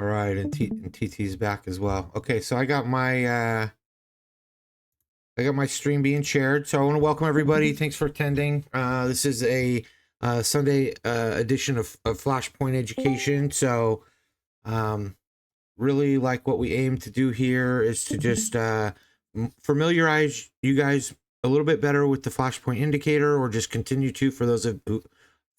All right, and TT's back as well. Okay, so I got my stream being shared. So I want to welcome everybody. Thanks for attending. This is a Sunday edition of Flashpoint Education. So really like what we aim to do here is to just familiarize you guys a little bit better with the Flashpoint indicator, or just continue to for those of you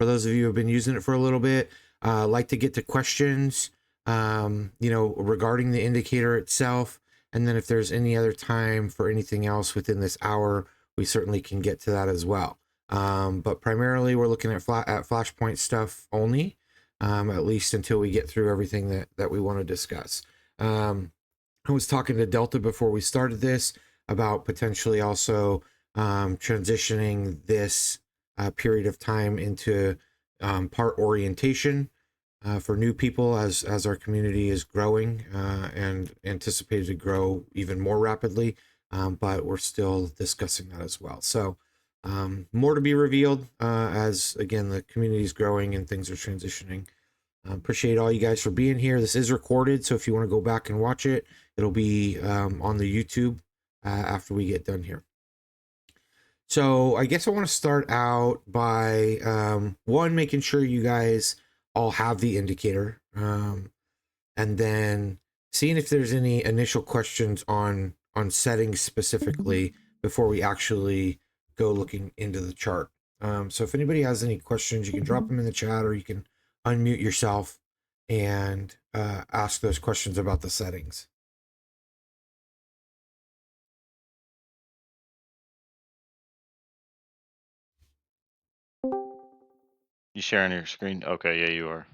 who have been using it for a little bit. Like to get to questions, regarding the indicator itself. And then if there's any other time for anything else within this hour, we certainly can get to that as well. But primarily we're looking at Flashpoint stuff only, at least until we get through everything that we want to discuss. I was talking to Delta before we started this about potentially also transitioning this period of time into part orientation for new people as our community is growing and anticipated to grow even more rapidly, but we're still discussing that as well. So more to be revealed as, again, the community is growing and things are transitioning. Appreciate all you guys for being here. This is recorded, so if you want to go back and watch it, it'll be on the YouTube after we get done here. So I guess I want to start out by one, making sure you guys all have the indicator, and then seeing if there's any initial questions on settings specifically before we actually go looking into the chart. So if anybody has any questions, you can drop them in the chat, or you can unmute yourself and ask those questions about the settings. You sharing your screen? Okay, yeah, you are.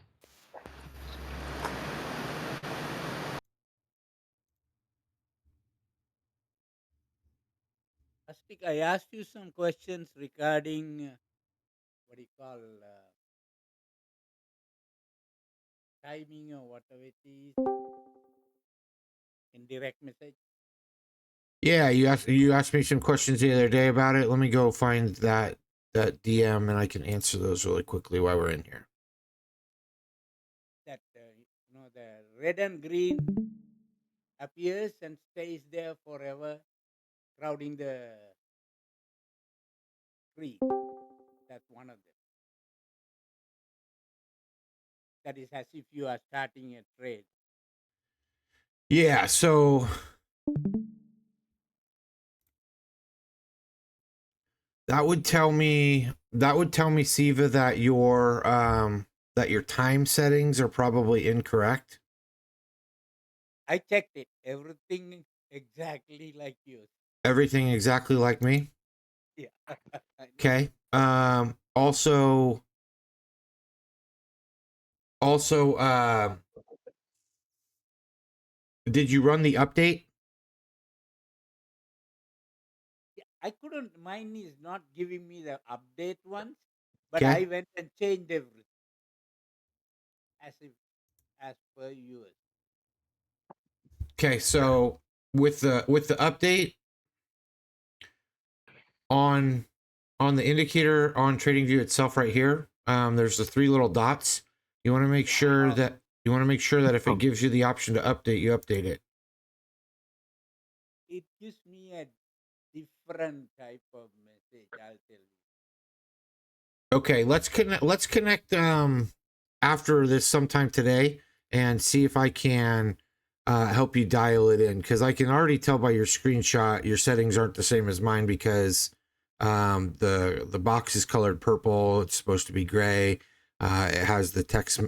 Astik, I asked you some questions regarding what do you call timing or whatever it is in direct message. Yeah, you asked me some questions the other day about it. Let me go find that DM and I can answer those really quickly while we're in here. That the red and green appears and stays there forever, crowding the screen. That's one of them. That is as if you are starting a trade. Yeah, so that would tell me Siva, that your time settings are probably incorrect. I checked it. Everything exactly like yours. Everything exactly like me. Yeah. Okay. Also did you run the update? I couldn't. Mine is not giving me the update ones, but Okay. I went and changed everything as per yours. Okay, so with the update on the indicator on TradingView itself right here, there's the three little dots. You want to make sure that if it gives you the option to update, you update it. It gives me a different type of message. I'll tell you. Okay, let's connect after this sometime today and see if I can help you dial it in, because I can already tell by your screenshot your settings aren't the same as mine, because the box is colored purple. It's supposed to be gray. It has the text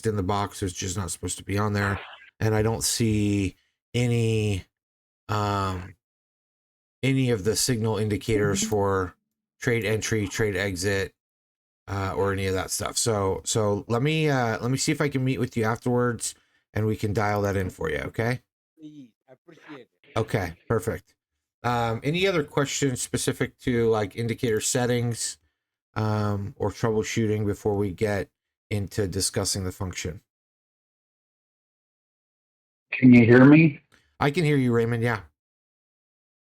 in the box, which is not supposed to be on there, and I don't see any of the signal indicators for trade entry, trade exit, or any of that stuff. So let me see if I can meet with you afterwards and we can dial that in for you. Okay. Please, I appreciate it. Okay, perfect. Any other questions specific to like indicator settings or troubleshooting before we get into discussing the function? Can you hear me? I can hear you, Raymond. Yeah.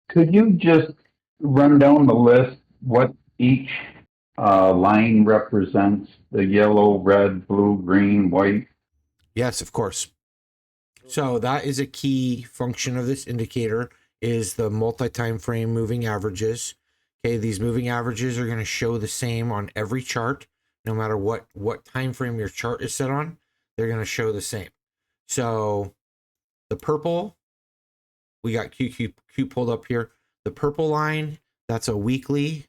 Could you just run down the list what each line represents the yellow, red, blue, green, white. Yes, of course. So that is a key function of this indicator, is the multi-time frame moving averages. Okay, these moving averages are going to show the same on every chart, no matter what time frame your chart is set on. They're going to show the same. So the purple, we got QQQ pulled up here. The purple line, that's a weekly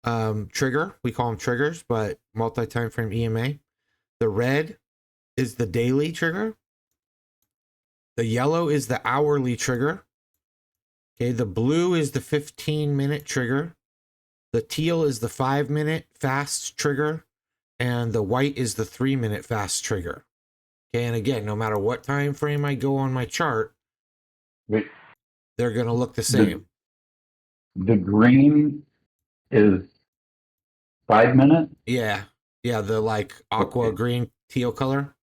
trigger. We call them triggers, but multi-time frame EMA. The red is the daily trigger. The yellow is the hourly trigger. Okay, the blue is the 15-minute trigger. The teal is the 5-minute fast trigger. And the white is the 3-minute fast trigger. Okay, and again, no matter what time frame I go on my chart, Wait, they're going to look the same. the green is 5 minute? Yeah, the like aqua Okay. green teal color.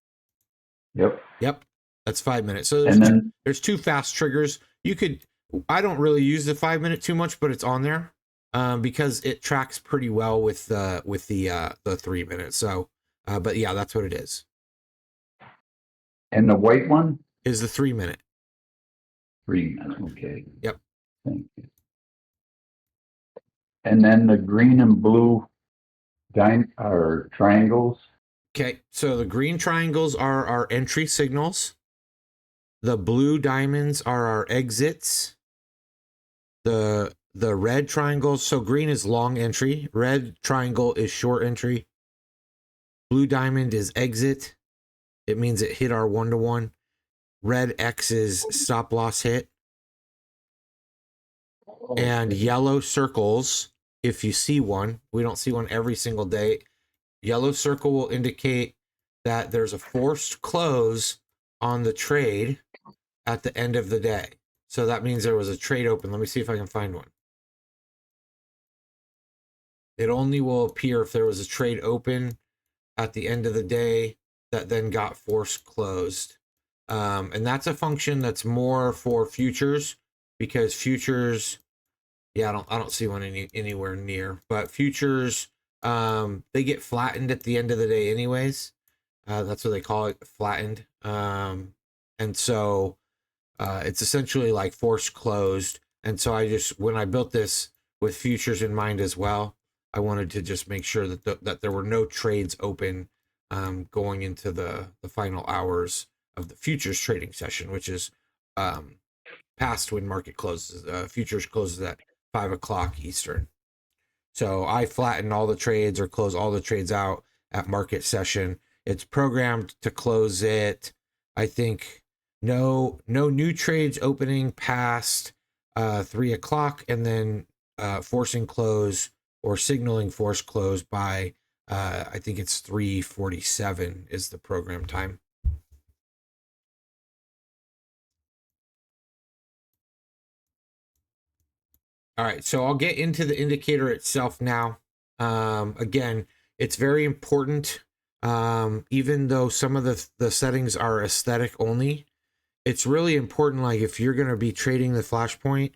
Yep. Yep, that's 5 minutes. So And then, there's two fast triggers. I don't really use the 5-minute too much, but it's on there because it tracks pretty well with the 3 minutes. So, but yeah, that's what it is. and the white one? Is the 3 minute. 3 minutes, okay. Yep. Thank you. And then the green and blue triangles. Okay, so the green triangles are our entry signals. The blue diamonds are our exits. The red triangles, so green is long entry, red triangle is short entry. Blue diamond is exit. It means it hit our 1-to-1. Red X is stop loss hit. And yellow circles, if you see one, we don't see one every single day. Yellow circle will indicate that there's a forced close on the trade at the end of the day. So that means there was a trade open. Let me see if I can find one. It only will appear if there was a trade open at the end of the day that then got forced closed. And that's a function that's more for futures, because futures, yeah, I don't see one anywhere near, but futures, they get flattened at the end of the day anyways. That's what they call it, flattened. And so it's essentially like forced closed. And so when I built this with futures in mind as well, I wanted to just make sure that there were no trades open going into the final hours of the futures trading session, which is past when market closes. Futures closes at 5 o'clock Eastern. So I flatten all the trades or close all the trades out at market session. It's programmed to close it, I think, no new trades opening past 3 o'clock, and then forcing close or signaling force close by I think it's 3:47 is the program time. All right, so I'll get into the indicator itself now. Again, it's very important. Even though some of the settings are aesthetic only, it's really important, like if you're going to be trading the FLASHPOINT,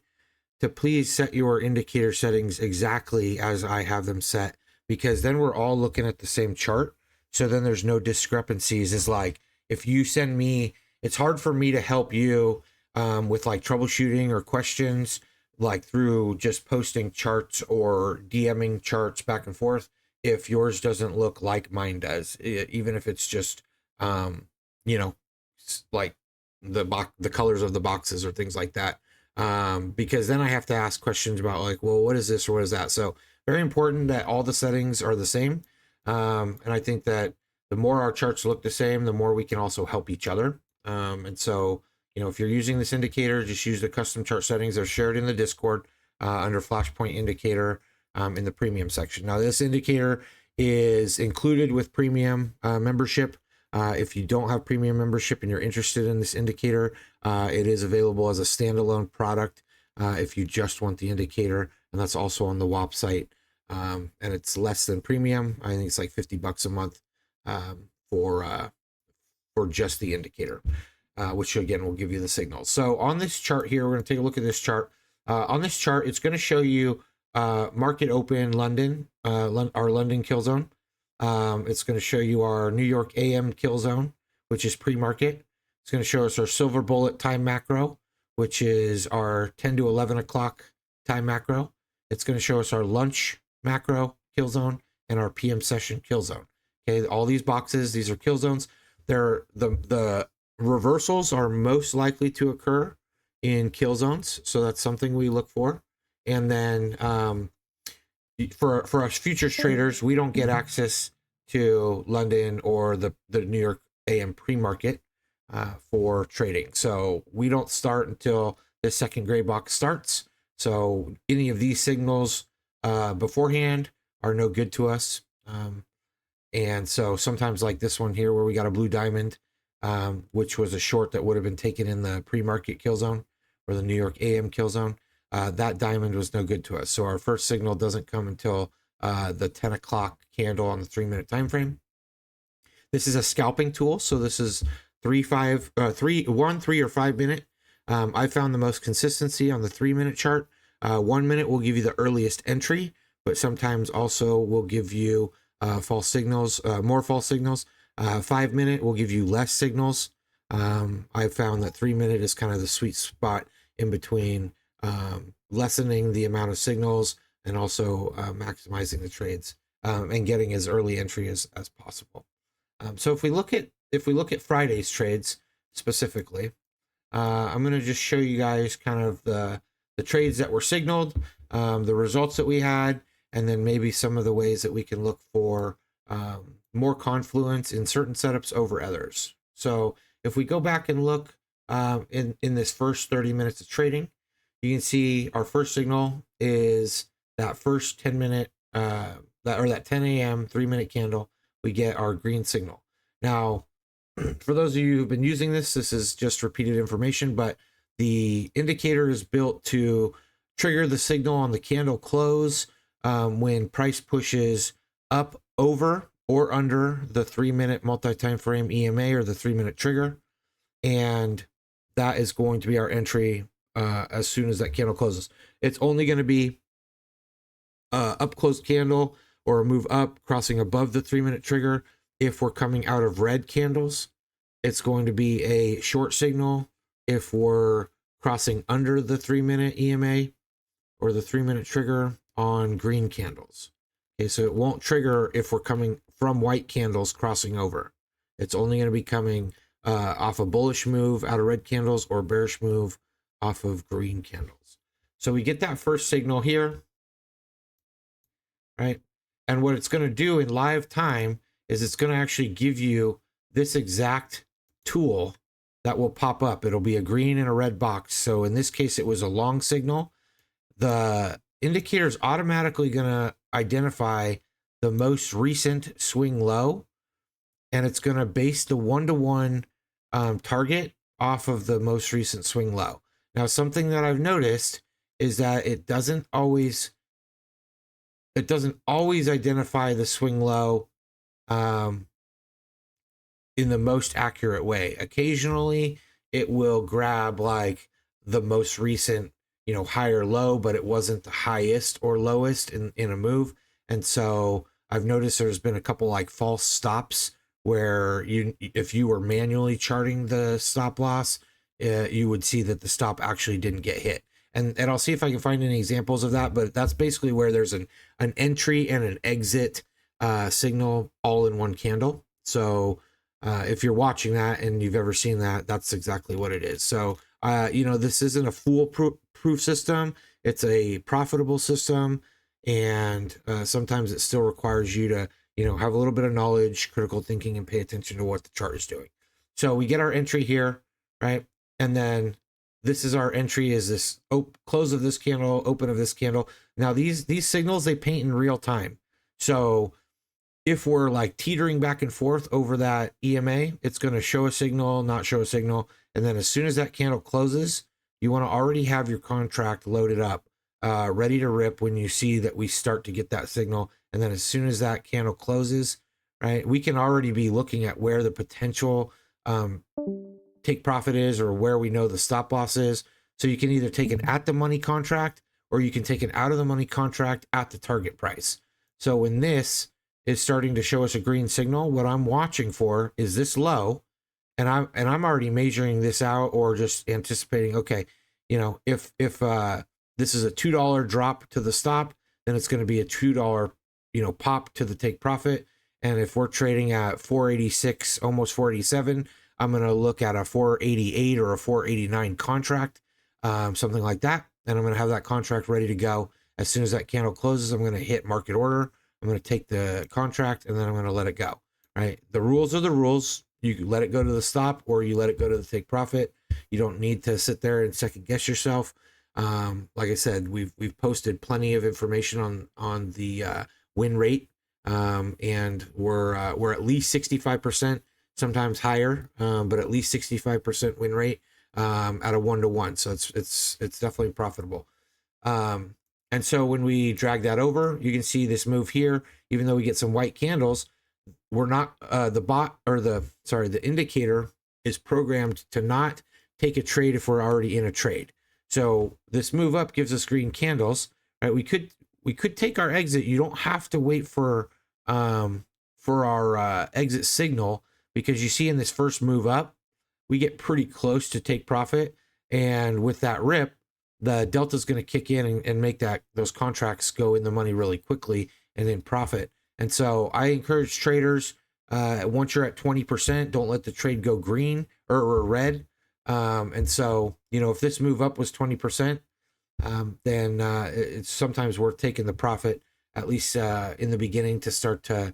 to please set your indicator settings exactly as I have them set, because then we're all looking at the same chart. So then there's no discrepancies. It's like if you send me, it's hard for me to help you with like troubleshooting or questions, like through just posting charts or DMing charts back and forth, if yours doesn't look like mine does, even if it's just like the colors of the boxes or things like that. Because then I have to ask questions about like, well, what is this or what is that? So very important that all the settings are the same. And I think that the more our charts look the same, the more we can also help each other. And so, if you're using this indicator, just use the custom chart settings. They're shared in the Discord under FLASHPOINT indicator in the premium section. Now, this indicator is included with premium membership. If you don't have premium membership and you're interested in this indicator, it is available as a standalone product if you just want the indicator, and that's also on the WAP site. And it's less than premium. I think it's like $50 a month for just the indicator, which again will give you the signals. So on this chart here, we're going to take a look at this chart. On this chart, it's going to show you market open London, our London kill zone. It's going to show you our New York AM kill zone, which is pre-market. It's going to show us our silver bullet time macro, which is our 10 to 11 o'clock time macro. It's going to show us our lunch macro kill zone and our PM session kill zone. Okay, all these boxes, these are kill zones. They're the reversals are most likely to occur in kill zones, so that's something we look for. And then for us futures traders, we don't get access to London or the New York AM pre-market for trading, so we don't start until the second gray box starts. So any of these signals beforehand are no good to us. And so sometimes like this one here where we got a blue diamond, which was a short that would have been taken in the pre-market kill zone or the New York AM kill zone, that diamond was no good to us. So our first signal doesn't come until the 10 o'clock candle on the 3-minute time frame. This is a scalping tool, so this is 1, 3, or 5 minute. I found the most consistency on the 3-minute chart. 1 minute will give you the earliest entry, but sometimes also will give you false signals, more false signals. 5 minute will give you less signals. I found that 3 minute is kind of the sweet spot in between lessening the amount of signals and also maximizing the trades and getting as early entry as possible. So if we look at Friday's trades specifically, I'm going to just show you guys kind of the trades that were signaled, the results that we had, and then maybe some of the ways that we can look for more confluence in certain setups over others. So if we go back and look in this first 30 minutes of trading, you can see our first signal is that first 10 minute, that 10 a.m. 3-minute candle. We get our green signal. Now, for those of you who've been using this is just repeated information, but the indicator is built to trigger the signal on the candle close when price pushes up, over, or under the 3-minute multi-time frame EMA or the 3-minute trigger. And that is going to be our entry as soon as that candle closes. It's only going to be up close candle or a move up crossing above the 3-minute trigger. If we're coming out of red candles, it's going to be a short signal if we're crossing under the 3-minute EMA or the 3-minute trigger on green candles. Okay, so it won't trigger if we're coming from white candles crossing over. It's only going to be coming off a bullish move out of red candles or bearish move off of green candles. So we get that first signal here, right? And what it's going to do in live time is it's going to actually give you this exact tool that will pop up. It'll be a green and a red box. So in this case, it was a long signal. The indicator is automatically going to identify the most recent swing low, and it's going to base the 1-to-1 target off of the most recent swing low. Now, something that I've noticed is that it doesn't always identify the swing low in the most accurate way. Occasionally, it will grab like the most recent, higher low, but it wasn't the highest or lowest in a move. And so I've noticed there's been a couple like false stops where if you were manually charting the stop loss, you would see that the stop actually didn't get hit. And I'll see if I can find any examples of that, but that's basically where there's an entry and an exit signal all in one candle. So if you're watching that and you've ever seen that, that's exactly what it is. So, this isn't a foolproof system. It's a profitable system. And sometimes it still requires you to, have a little bit of knowledge, critical thinking, and pay attention to what the chart is doing. So we get our entry here, right? And then this is our entry, is this close of this candle, open of this candle. Now these signals, they paint in real time. So if we're like teetering back and forth over that EMA, it's going to show a signal, not show a signal. And then as soon as that candle closes, you want to already have your contract loaded up, ready to rip when you see that we start to get that signal. And then as soon as that candle closes, right, we can already be looking at where the potential take profit is or where we know the stop loss is. So you can either take an at the money contract or you can take an out of the money contract at the target price. So when this is starting to show us a green signal, what I'm watching for is this low, and I'm already measuring this out or just anticipating, okay, you know, if this is a $2 drop to the stop, then it's going to be a $2, you know, pop to the take profit. And if we're trading at 486, almost 487, I'm going to look at a 488 or a 489 contract, something like that. And I'm going to have that contract ready to go. As soon as that candle closes, I'm going to hit market order. I'm going to take the contract and then I'm going to let it go, right? The rules are the rules. You let it go to the stop or you let it go to the take profit. You don't need to sit there and second guess yourself. Like I said, we've posted plenty of information on the win rate, and we're at least 65%, sometimes higher, but at least 65% win rate at a 1-to-1. So it's definitely profitable. And so when we drag that over, you can see this move here. Even though we get some white candles, we're not the indicator is programmed to not take a trade if we're already in a trade. So this move up gives us green candles, right? We could take our exit. You don't have to wait for our exit signal, because you see in this first move up, we get pretty close to take profit. And with that rip, the delta is going to kick in and make those contracts go in the money really quickly and then profit. And so I encourage traders, once you're at 20%, don't let the trade go green or red. And so, you know, if this move up was 20%, then it's sometimes worth taking the profit, at least in the beginning, to start to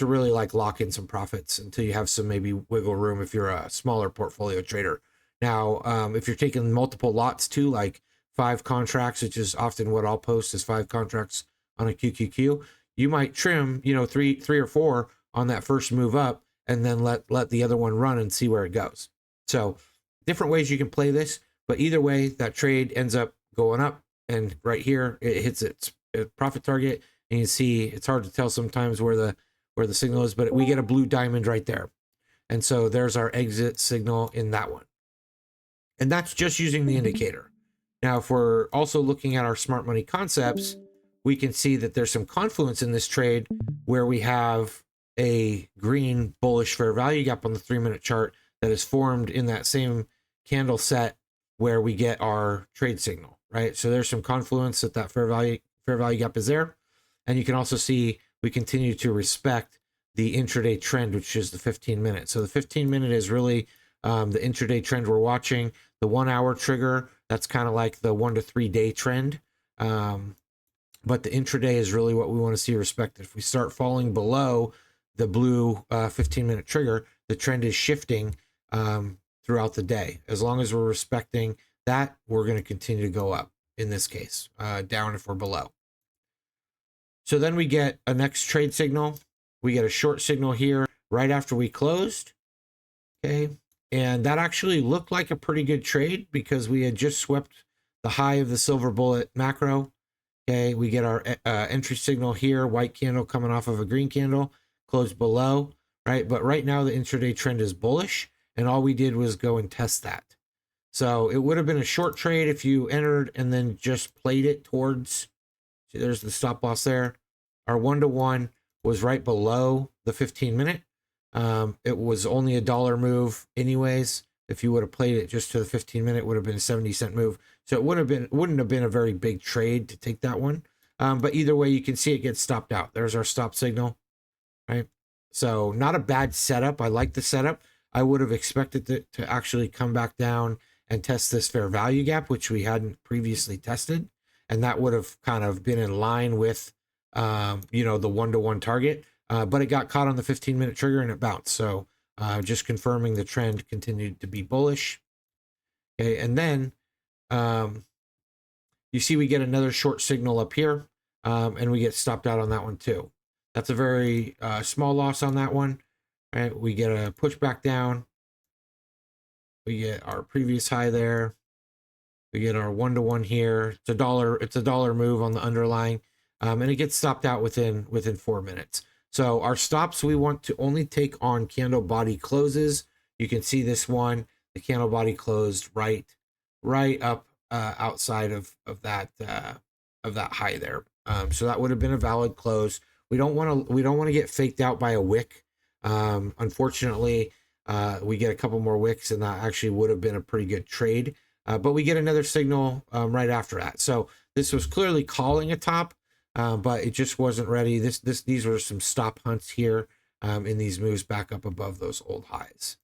really like lock in some profits until you have some maybe wiggle room if you're a smaller portfolio trader. Now, if you're taking multiple lots too, like 5 contracts, which is often what I'll post is 5 contracts on a QQQ, you might trim, you know, three or 4 on that first move up, and then let the other one run and see where it goes. So different ways you can play this, but either way, that trade ends up going up, and right here it hits its profit target, and you see it's hard to tell sometimes where the signal is, but we get a blue diamond right there. And so there's our exit signal in that one. And that's just using the indicator. Now, if we're also looking at our smart money concepts, we can see that there's some confluence in this trade where we have a green bullish fair value gap on the 3-minute chart that is formed in that same candle set where we get our trade signal, right? So there's some confluence that fair value gap is there. And you can also see we continue to respect the intraday trend, which is the 15-minute. So the 15-minute is really the intraday trend we're watching. The 1-hour trigger, that's kind of like the 1 to 3 day trend. But the intraday is really what we want to see respected. If we start falling below the blue 15-minute trigger, the trend is shifting throughout the day. As long as we're respecting that, we're going to continue to go up in this case, down if we're below. So then we get a next trade signal. We get a short signal here right after we closed. Okay. And that actually looked like a pretty good trade because we had just swept the high of the silver bullet macro. Okay. We get our entry signal here, white candle coming off of a green candle, closed below, right? But right now the intraday trend is bullish, and all we did was go and test that. So it would have been a short trade if you entered and then just played it towards, see, there's the stop loss there. Our 1-to-1 was right below the 15-minute. It was only $1 move anyways. If you would have played it just to the 15-minute, it would have been a 70-cent move. So it wouldn't have been a very big trade to take that one. But either way, you can see it gets stopped out. There's our stop signal, right? So not a bad setup. I like the setup. I would have expected it to actually come back down and test this fair value gap, which we hadn't previously tested. And that would have kind of been in line with, the 1-to-1 target. But it got caught on the 15-minute trigger and it bounced. So just confirming the trend continued to be bullish. Okay, and then you see we get another short signal up here, and we get stopped out on that one too. That's a very small loss on that one. Right, we get a pushback down. We get our previous high there. We get our 1-to-1 here. It's a dollar move on the underlying, and it gets stopped out within 4 minutes. So our stops, we want to only take on candle body closes. You can see this one, the candle body closed right up outside of that high there. So that would have been a valid close. We don't want to get faked out by a wick. Unfortunately, we get a couple more wicks, and that actually would have been a pretty good trade. But we get another signal right after that. So this was clearly calling a top, but it just wasn't ready. These were some stop hunts here in these moves back up above those old highs.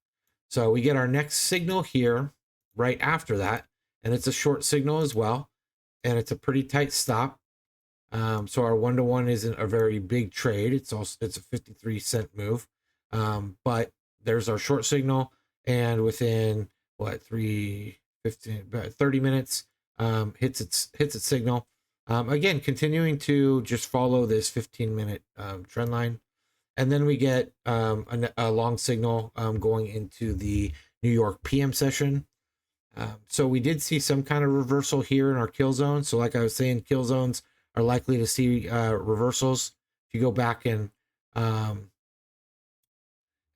So we get our next signal here right after that, and it's a short signal as well, and it's a pretty tight stop. So our 1-to-1 isn't a very big trade. It's a 53-cent move, but there's our short signal, and within 30 minutes, hits its signal. Again, continuing to just follow this 15-minute trend line. And then we get a long signal going into the New York PM session. So we did see some kind of reversal here in our kill zone. So like I was saying, kill zones are likely to see reversals. If you go back and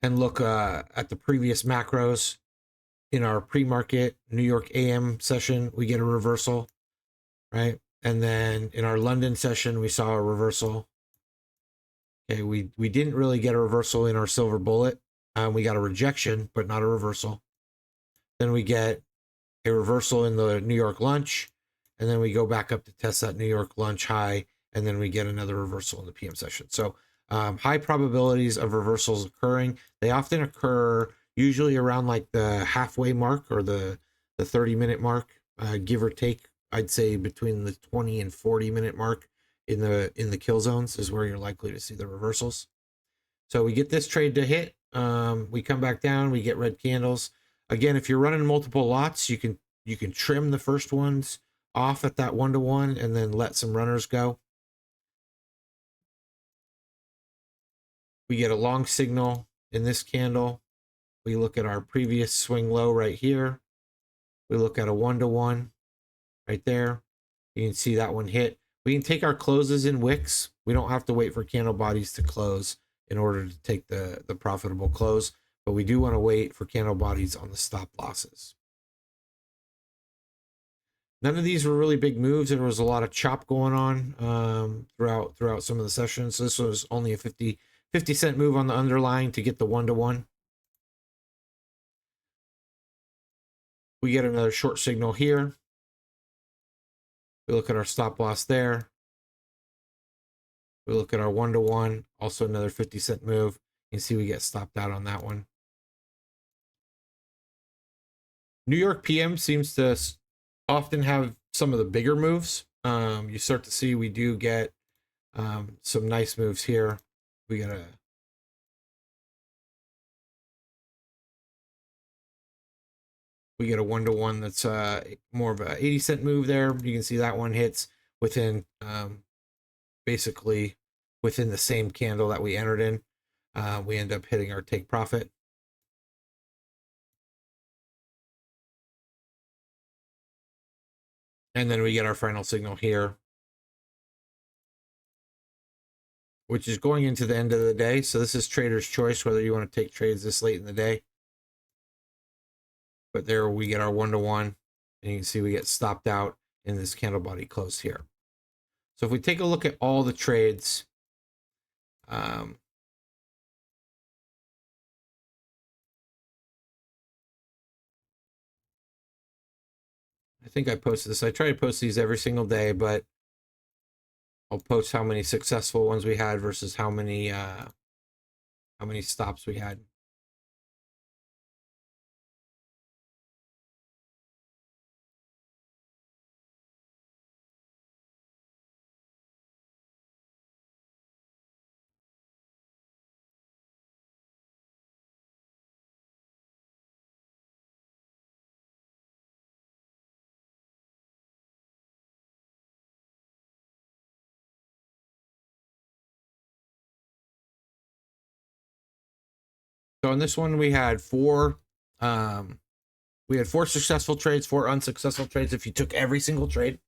look at the previous macros in our pre-market New York AM session, we get a reversal, right? And then in our London session, we saw a reversal. Okay, we didn't really get a reversal in our silver bullet. We got a rejection, but not a reversal. Then we get a reversal in the New York lunch, and then we go back up to test that New York lunch high, and then we get another reversal in the PM session. So high probabilities of reversals occurring. They often occur usually around like the halfway mark or the 30-minute mark, give or take. I'd say between the 20 and 40-minute mark in the kill zones is where you're likely to see the reversals. So we get this trade to hit. We come back down. We get red candles. Again, if you're running multiple lots, you can trim the first ones off at that 1-to-1 and then let some runners go. We get a long signal in this candle. We look at our previous swing low right here. We look at a 1-to-1 right there. You can see that one hit. We can take our closes in wicks. We don't have to wait for candle bodies to close in order to take the profitable close, but we do want to wait for candle bodies on the stop losses. None of these were really big moves. There was a lot of chop going on throughout some of the sessions. So this was only a 50-cent move on the underlying to get the 1-to-1. We get another short signal here. We look at our stop loss there. We look at our 1-to-1, also another 50-cent move. You can see we get stopped out on that one. New York PM seems to often have some of the bigger moves. You start to see we do get some nice moves here. We got a we get a 1-to-1 that's more of a 80-cent move there. You can see that one hits within basically within the same candle that we entered in. We end up hitting our take profit. And then we get our final signal here, which is going into the end of the day. So this is trader's choice, whether you want to take trades this late in the day. But there we get our 1-to-1, and you can see we get stopped out in this candle body close here. So if we take a look at all the trades, I think I posted this. I try to post these every single day, but I'll post how many successful ones we had versus how many stops we had. So in this one, we had four successful trades, 4 unsuccessful trades if you took every single trade.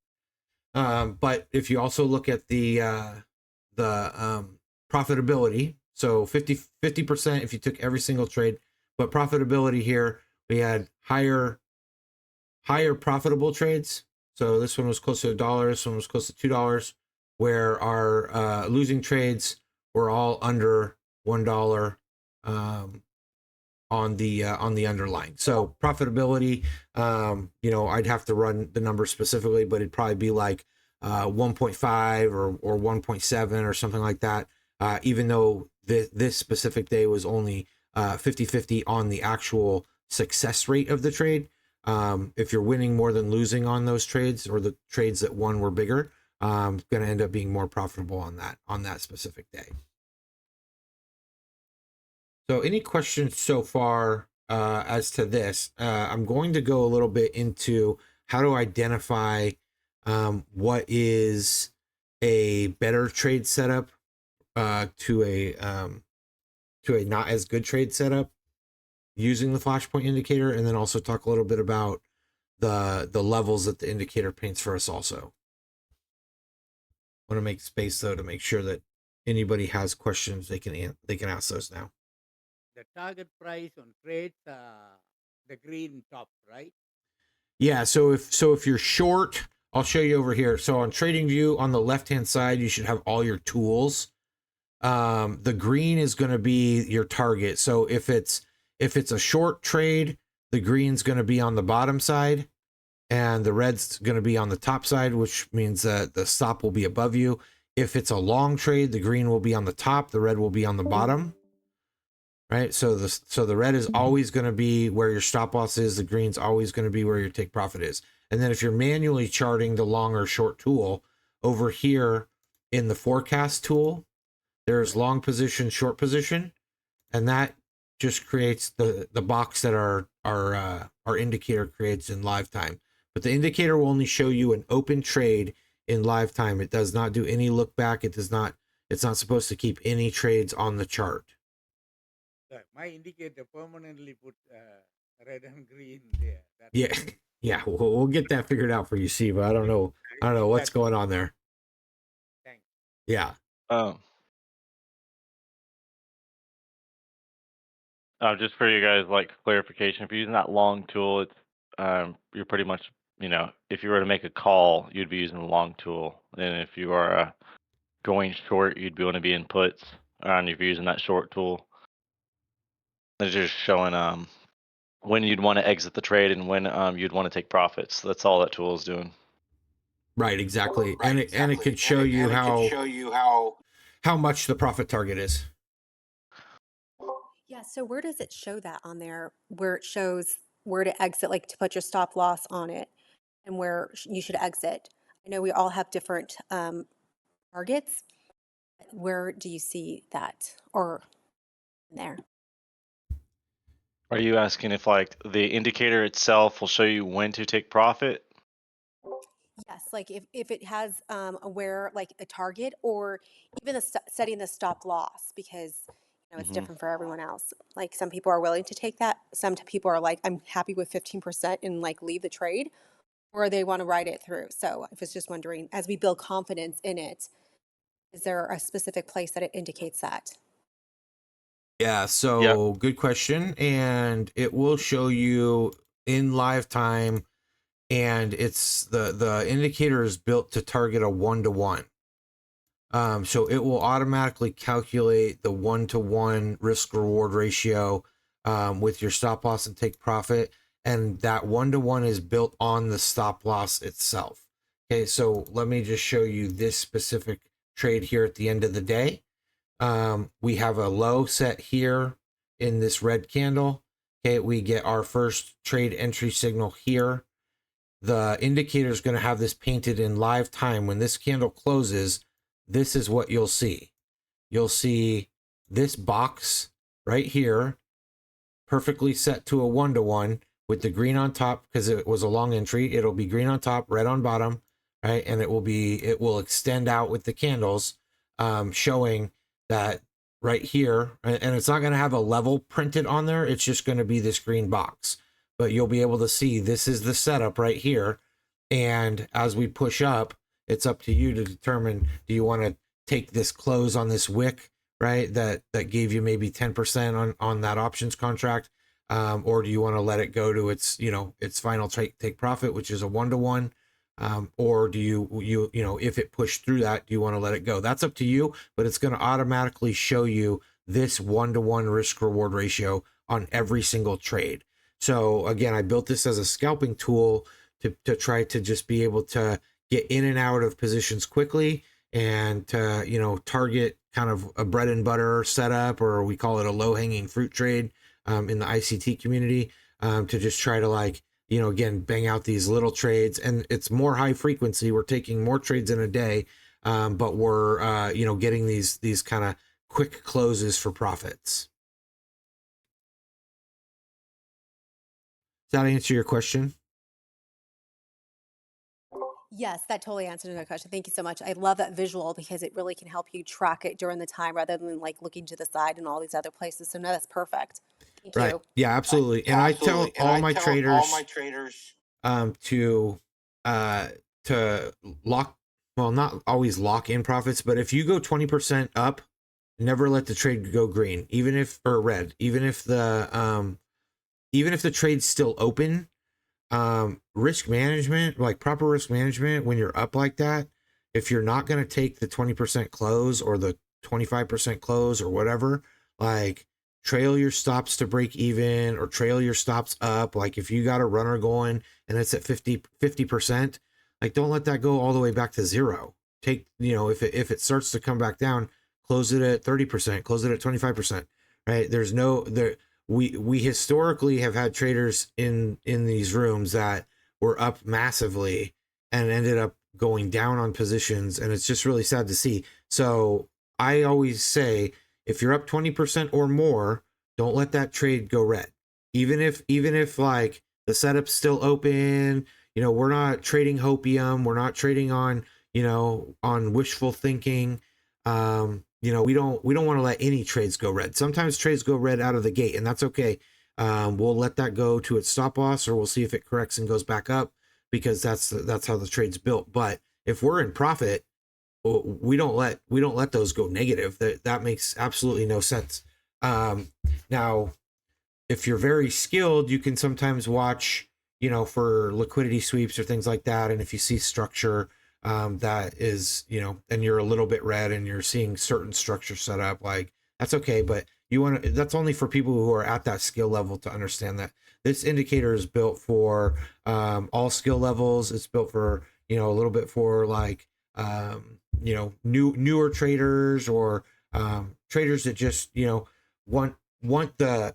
But if you also look at the profitability, so 50% if you took every single trade, but profitability here, we had higher higher profitable trades. So this one was close to $1. This one was close to $2, where our losing trades were all under $1 on the underlying. So profitability, I'd have to run the number specifically, but it'd probably be like 1.5 or 1.7 or something like that. Even though this specific day was only 50-50 on the actual success rate of the trade. If you're winning more than losing on those trades, or the trades that won were bigger, going to end up being more profitable on that specific day. So any questions so far as to this? I'm going to go a little bit into how to identify what is a better trade setup to a not as good trade setup using the flashpoint indicator, and then also talk a little bit about the levels that the indicator paints for us also. I want to make space though to make sure that anybody has questions, they can ask those now. The target price on trades, the green top, right? Yeah, so if you're short, I'll show you over here. So on TradingView, on the left-hand side, you should have all your tools. The green is going to be your target. So if it's a short trade, the green's going to be on the bottom side, and the red's going to be on the top side, which means that the stop will be above you. If it's a long trade, the green will be on the top, the red will be on the bottom. Right, so the red is always going to be where your stop loss is. The green's always going to be where your take profit is. And then if you're manually charting the long or short tool, over here in the forecast tool, there's long position, short position, and that just creates the box that our indicator creates in live time. But the indicator will only show you an open trade in live time. It does not do any look back. It's not supposed to keep any trades on the chart. My indicator permanently put red and green there. Yeah, we'll get that figured out for you, Siva. I don't know what's going on there. Thanks. Yeah. Just for you guys, like clarification, if you're using that long tool, it's you're pretty much, if you were to make a call, you'd be using the long tool, and if you are going short, you'd want to be in puts. And if you're using that short tool, it's just showing when you'd want to exit the trade and when you'd want to take profits. That's all that tool is doing. Right, exactly. And it could show you how much the profit target is. Yeah, so where does it show that on there, where it shows where to exit, like to put your stop loss on it and where you should exit? I know we all have different targets. Where do you see that, or there? Are you asking if like the indicator itself will show you when to take profit? Yes, like if it has like a target, or even setting the stop loss, because it's different for everyone else. Like some people are willing to take that. Some people are like, I'm happy with 15% and like leave the trade, or they want to ride it through. So I was just wondering, as we build confidence in it, is there a specific place that it indicates that? Yeah, so good question. And it will show you in live time, and it's the indicator is built to target a 1-to-1. So it will automatically calculate the 1-to-1 risk reward ratio with your stop loss and take profit. And that 1-to-1 is built on the stop loss itself. Okay, so let me just show you this specific trade here at the end of the day. We have a low set here in this red candle. Okay, we get our first trade entry signal here. The indicator is going to have this painted in live time. When this candle closes, this is what you'll see. You'll see this box right here, perfectly set to a 1-to-1 with the green on top, because it was a long entry. It'll be green on top, red on bottom, right? And it will extend out with the candles, showing that right here, and it's not going to have a level printed on there. It's just going to be this green box, but you'll be able to see this is the setup right here. And as we push up, it's up to you to determine, do you want to take this close on this wick, right? That gave you maybe 10% on that options contract. or do you want to let it go to its, its final take profit, which is a 1-to-1, or do you if it pushed through that, do you want to let it go? That's up to you, but it's going to automatically show you this 1-to-1 risk reward ratio on every single trade. So again, I built this as a scalping tool to try to just be able to get in and out of positions quickly, and to target kind of a bread and butter setup, or we call it a low hanging fruit trade in the ICT community, to just try to again, bang out these little trades. And it's more high frequency. We're taking more trades in a day, but we're getting these kind of quick closes for profits. Does that answer your question? Yes, that totally answered my question. Thank you so much. I love that visual because it really can help you track it during the time rather than like looking to the side and all these other places. So no, that's perfect. Thank Right. you. Yeah, absolutely. And I tell all my traders to lock, well, not always lock in profits, but if you go 20% up, never let the trade go green, even if, or red, even if the trade's still open. Risk management, like proper risk management, when you're up like that, if you're not going to take the 20% close or the 25% close or whatever, like trail your stops to break even, or trail your stops up. Like if you got a runner going and it's at 50%, like don't let that go all the way back to zero. Take, if it starts to come back down, close it at 30%, close it at 25%, right? There's no, we historically have had traders in these rooms that were up massively and ended up going down on positions, and it's just really sad to see. So I always say, if you're up 20% or more, don't let that trade go red. Even if like the setup's still open, we're not trading hopium, we're not trading on wishful thinking. We don't want to let any trades go red. Sometimes trades go red out of the gate, and that's okay. We'll let that go to its stop loss, or we'll see if it corrects and goes back up, because that's how the trade's built. But if we're in profit, we don't let those go negative. That makes absolutely no sense. Now, if you're very skilled, you can sometimes watch, for liquidity sweeps or things like that. And if you see structure that is, and you're a little bit red and you're seeing certain structure set up, like that's okay. But that's only for people who are at that skill level to understand that this indicator is built for all skill levels. It's built for, a little bit for like, newer traders, or traders that just, want the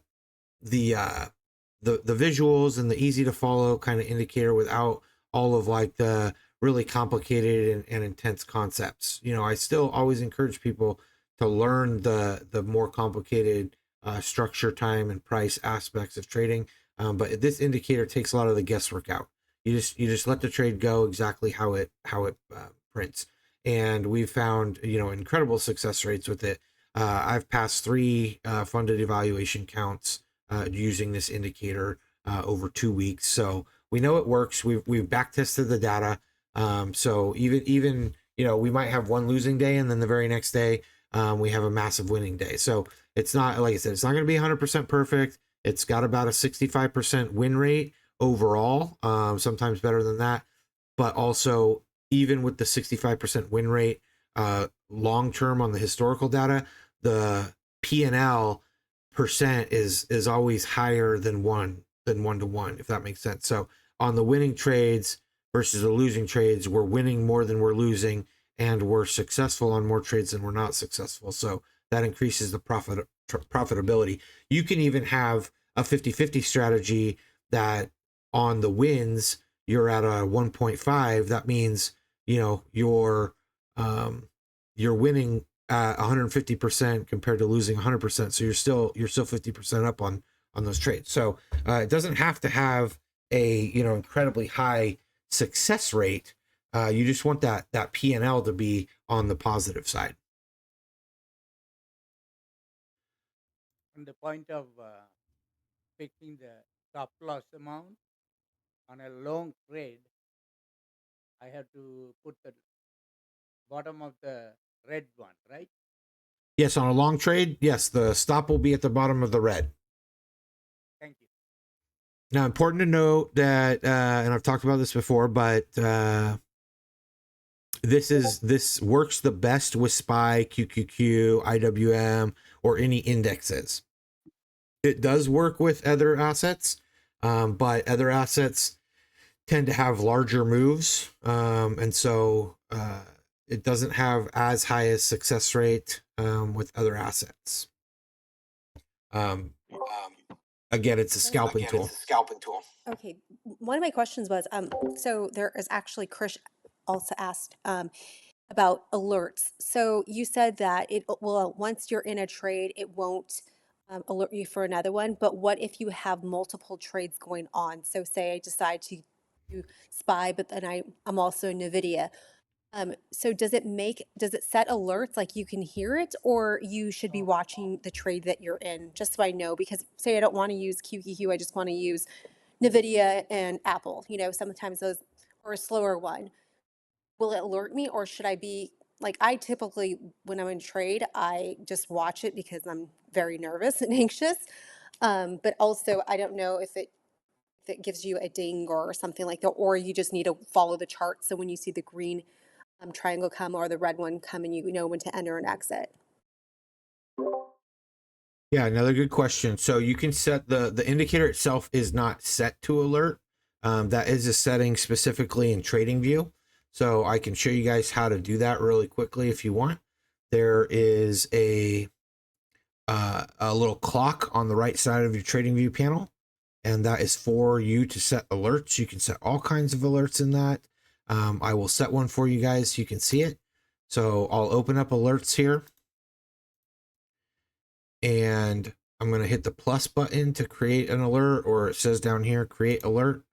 visuals and the easy to follow kind of indicator without all of like the really complicated and intense concepts. I still always encourage people to learn the more complicated structure, time, and price aspects of trading. But this indicator takes a lot of the guesswork out. You just let the trade go exactly how it prints, and we've found incredible success rates with it. I've passed 3 funded evaluation counts using this indicator over 2 weeks, so we know it works. We've back tested the data. So even we might have one losing day, and then the very next day we have a massive winning day. So it's not, like I said, it's not going to be 100% perfect. It's got about a 65% win rate overall, sometimes better than that. But also, even with the 65% win rate, long term on the historical data, the P&L percent is always higher than 1-to-1, if that makes sense. So on the winning trades versus the losing trades, we're winning more than we're losing, and we're successful on more trades than we're not successful. So that increases the profitability. You can even have a 50-50 strategy that on the wins you're at a 1.5. That means you're winning 150% compared to losing 100%. So you're still 50% up on those trades. So it doesn't have to have a incredibly high success rate. You just want that P&L to be on the positive side. On the point of picking the stop loss amount on a long trade, I have to put the bottom of the red one, right? Yes, on a long trade, yes, the stop will be at the bottom of the red. Thank you. Now, important to note that, and I've talked about this before, but this works the best with SPY, QQQ, IWM, or any indexes. It does work with other assets, but other assets tend to have larger moves, and so it doesn't have as high a success rate with other assets. Again, it's a scalping tool. Okay, one of my questions was, so there is actually, Krish also asked about alerts. So you said that it will, once you're in a trade, it won't alert you for another one. But what if you have multiple trades going on? So say I decide to do SPY, but then I'm also in NVIDIA. So does it set alerts like you can hear it, or you should be watching the trade that you're in, just so I know? Because say I don't want to use QQQ, I just want to use NVIDIA and Apple, sometimes those, or a slower one. Will it alert me, or should I be, like, I typically, when I'm in trade, I just watch it because I'm very nervous and anxious. But also, I don't know if it gives you a ding or something like that, or you just need to follow the chart. So when you see the green triangle come or the red one come, and you know when to enter and exit. Yeah, another good question. So you can set the indicator itself is not set to alert. That is a setting specifically in TradingView. So I can show you guys how to do that really quickly if you want. There is a little clock on the right side of your TradingView panel, and that is for you to set alerts. You can set all kinds of alerts in that. I will set one for you guys so you can see it. So I'll open up alerts here, and I'm going to hit the plus button to create an alert, or it says down here, create alert.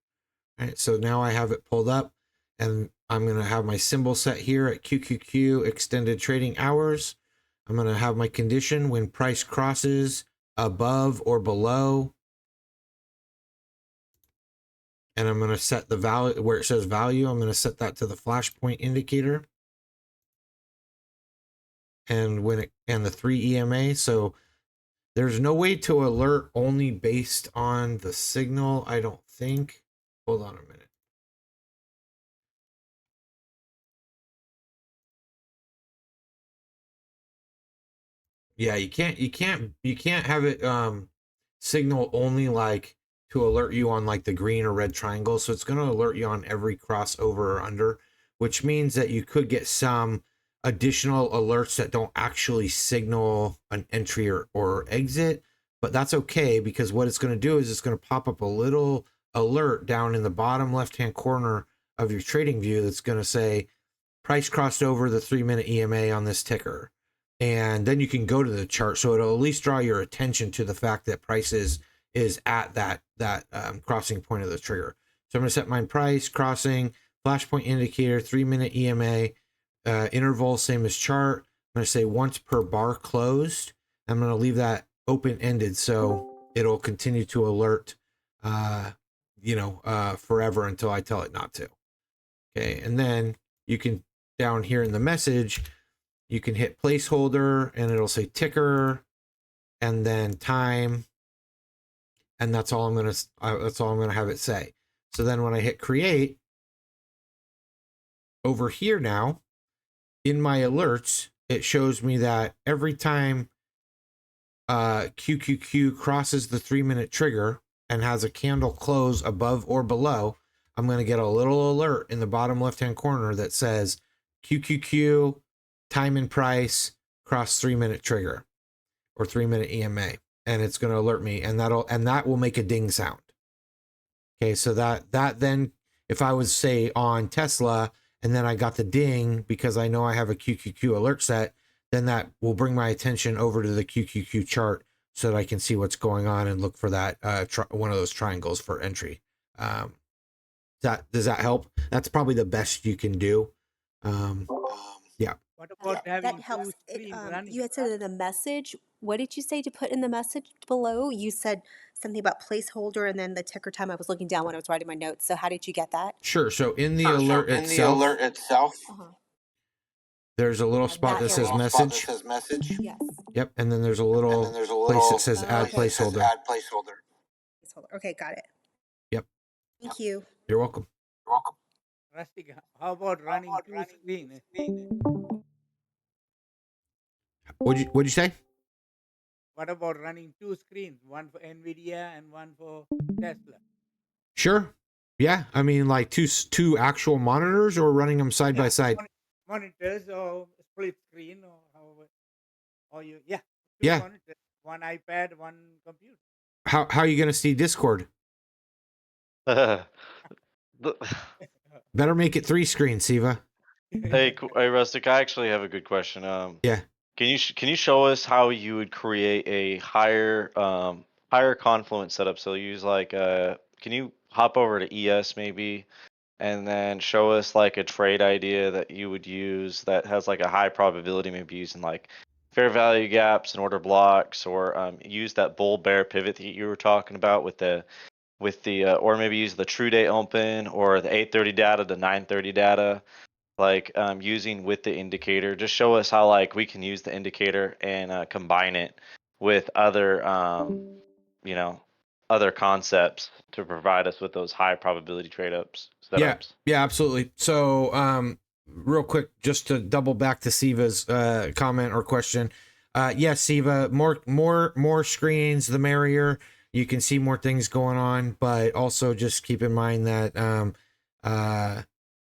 All right, so now I have it pulled up, and I'm going to have my symbol set here at QQQ extended trading hours. I'm going to have my condition when price crosses above or below, and I'm going to set the value where it says value. I'm going to set that to the FLASHPOINT indicator, and the 3 EMA. So there's no way to alert only based on the signal, I don't think. Hold on a minute. Yeah, you can't have it signal only like to alert you on like the green or red triangle. So it's going to alert you on every crossover or under, which means that you could get some additional alerts that don't actually signal an entry or exit, but that's okay, because what it's going to do is it's going to pop up a little alert down in the bottom left-hand corner of your trading view that's going to say price crossed over the 3-minute EMA on this ticker. And then you can go to the chart, so it'll at least draw your attention to the fact that price is at that crossing point of the trigger. So I'm going to set my price crossing, FLASHPOINT indicator, 3-minute EMA, interval same as chart. I'm going to say once per bar closed. I'm going to leave that open-ended so it'll continue to alert forever until I tell it not to. Okay, and then you can, down here in the message, you can hit placeholder and it'll say ticker and then time, and that's all I'm going to have it say. So then when I hit create over here now in my alerts, it shows me that every time QQQ crosses the 3-minute trigger and has a candle close above or below, I'm going to get a little alert in the bottom left-hand corner that says QQQ time and price cross 3-minute trigger or 3-minute EMA, and it's going to alert me, and that will make a ding sound. Okay, so that then, if I was say on Tesla and then I got the ding because I know I have a QQQ alert set, then that will bring my attention over to the QQQ chart so that I can see what's going on and look for that one of those triangles for entry. Does that help? That's probably the best you can do. Yeah. What about That having two helps. screens running? You had said in the message, what did you say to put in the message below? You said something about placeholder and then the ticker time. I was looking down when I was writing my notes. So how did you get that? Sure. So in the alert itself, Uh-huh. there's a little spot that says message. Yes. Yep. And then there's a little place that says add Okay. placeholder. Placeholder. Okay, got it. Thank you. You're welcome. Rustic, how about running two screens? What'd you say? What about running two screens, one for NVIDIA and one for Tesla? Sure. Yeah. I mean, like two actual monitors, or running them side by side. Monitors or split screen or however, or two Yeah. monitors, one iPad, one computer. How are you gonna see Discord? The- Better make it 3 screens, Siva. hey, hey, Rustic, I actually have a good question. Yeah. Can you show us how you would create a higher confluence setup? So use like can you hop over to ES maybe, and then show us like a trade idea that you would use that has like a high probability, maybe using like fair value gaps and order blocks, or use that bull bear pivot that you were talking about with the or maybe use the true day open or the 8:30 data, the 9:30 data, like using with the indicator. Just show us how like we can use the indicator and combine it with other you know other concepts to provide us with those high probability trade ups setups. Yeah, absolutely. So, real quick, just to double back to Siva's comment or question. Yes, Siva, more screens, the merrier. You can see more things going on, but also just keep in mind that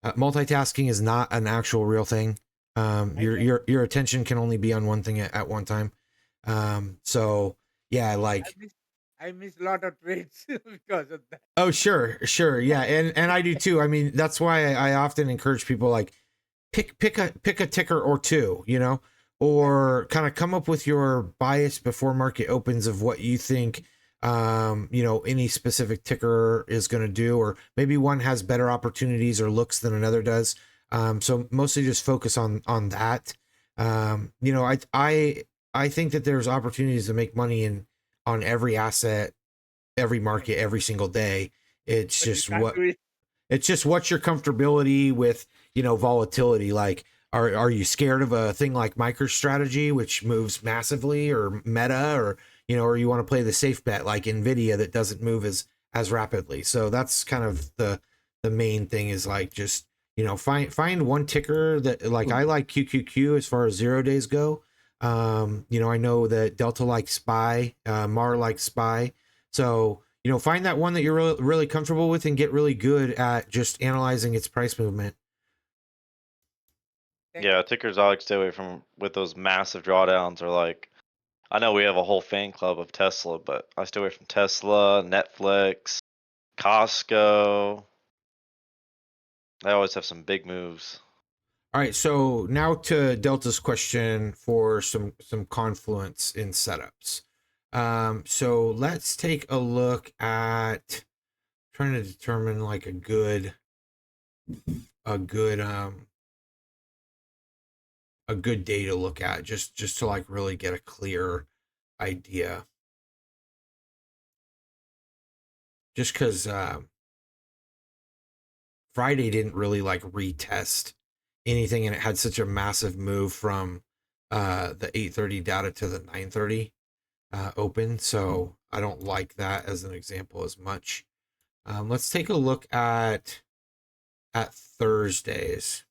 multitasking is not an actual real thing. Your attention can only be on one thing at one time. So yeah, like I miss a lot of trades because of that. oh, sure. Yeah. And I do too. I mean, that's why I often encourage people, like, pick a ticker or two, or kind of come up with your bias before market opens of what you think, any specific ticker is going to do, or maybe one has better opportunities or looks than another does. So mostly just focus on that. I think that there's opportunities to make money on every asset, every market, every single day. It's But you just can't do it. it's just what's your comfortability with, volatility. Like, are you scared of a thing like MicroStrategy, which moves massively, or Meta, or you want to play the safe bet like Nvidia that doesn't move as rapidly? So that's kind of the main thing, is like, just, find one ticker that, like, I like QQQ as far as 0 days go. I know that Delta likes SPY, Mar likes SPY. So, find that one that you're really, really comfortable with and get really good at just analyzing its price movement. Yeah, tickers I like to stay away from with those massive drawdowns, or like, I know we have a whole fan club of Tesla, but I stay away from Tesla, Netflix, Costco. They always have some big moves. All right, so now to Delta's question for some confluence in setups. So let's take a look at trying to determine like a good day to look at, just to like really get a clear idea. Just because Friday didn't really like retest anything, and it had such a massive move from the 8:30 data to the 9:30 open. So I don't like that as an example as much. Let's take a look at Thursdays.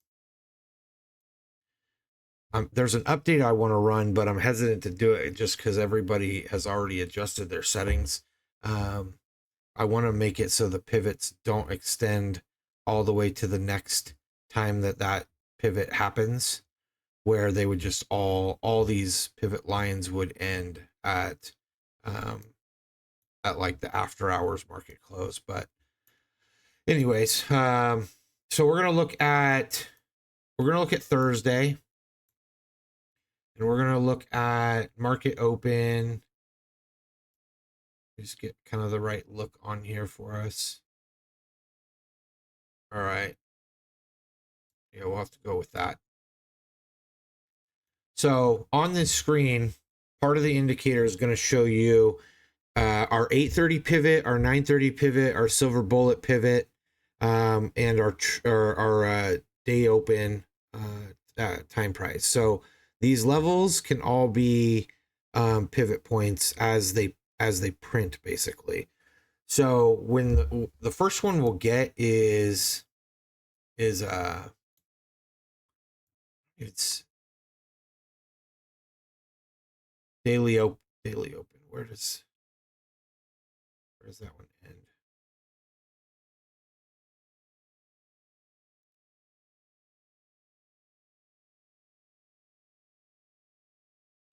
There's an update I want to run, but I'm hesitant to do it just because everybody has already adjusted their settings. I want to make it so the pivots don't extend all the way to the next time that pivot happens, where they would just all these pivot lines would end at like the after hours market close. But anyways, so we're gonna look at Thursday, and we're gonna look at market open. Just get kind of the right look on here for us. All right. Yeah, we'll have to go with that. So on this screen, part of the indicator is going to show you our 8:30 pivot, our 9:30 pivot, our silver bullet pivot, and our day open time price. So these levels can all be pivot points as they print, basically. So when the first one we'll get is it's daily open. Where's that one end?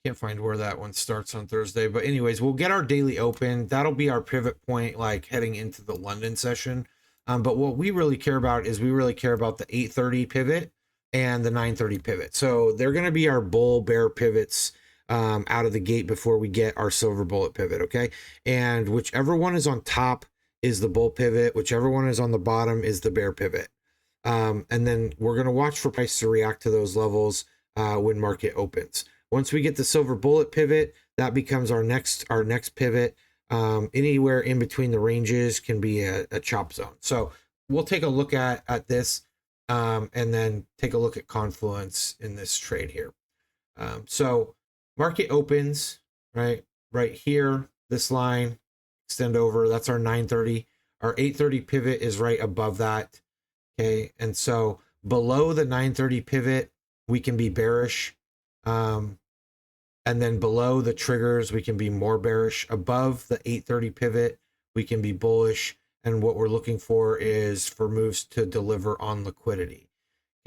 Can't find where that one starts on Thursday, but anyways, we'll get our daily open. That'll be our pivot point, like heading into the London session. But what we really care about is we really care about the 8:30 pivot and the 9:30 pivot. So they're going to be our bull bear pivots out of the gate before we get our silver bullet pivot. Okay, and whichever one is on top is the bull pivot. Whichever one is on the bottom is the bear pivot. And then we're going to watch for price to react to those levels when market opens. Once we get the silver bullet pivot, that becomes our next pivot. Anywhere in between the ranges can be a chop zone. So we'll take a look at this and then take a look at confluence in this trade here. So market opens right here, this line, extend over. That's our 9:30. Our 8:30 pivot is right above that. Okay, and so below the 9:30 pivot, we can be bearish. And then below the triggers, we can be more bearish. Above the 8:30 pivot, we can be bullish. And what we're looking for is for moves to deliver on liquidity.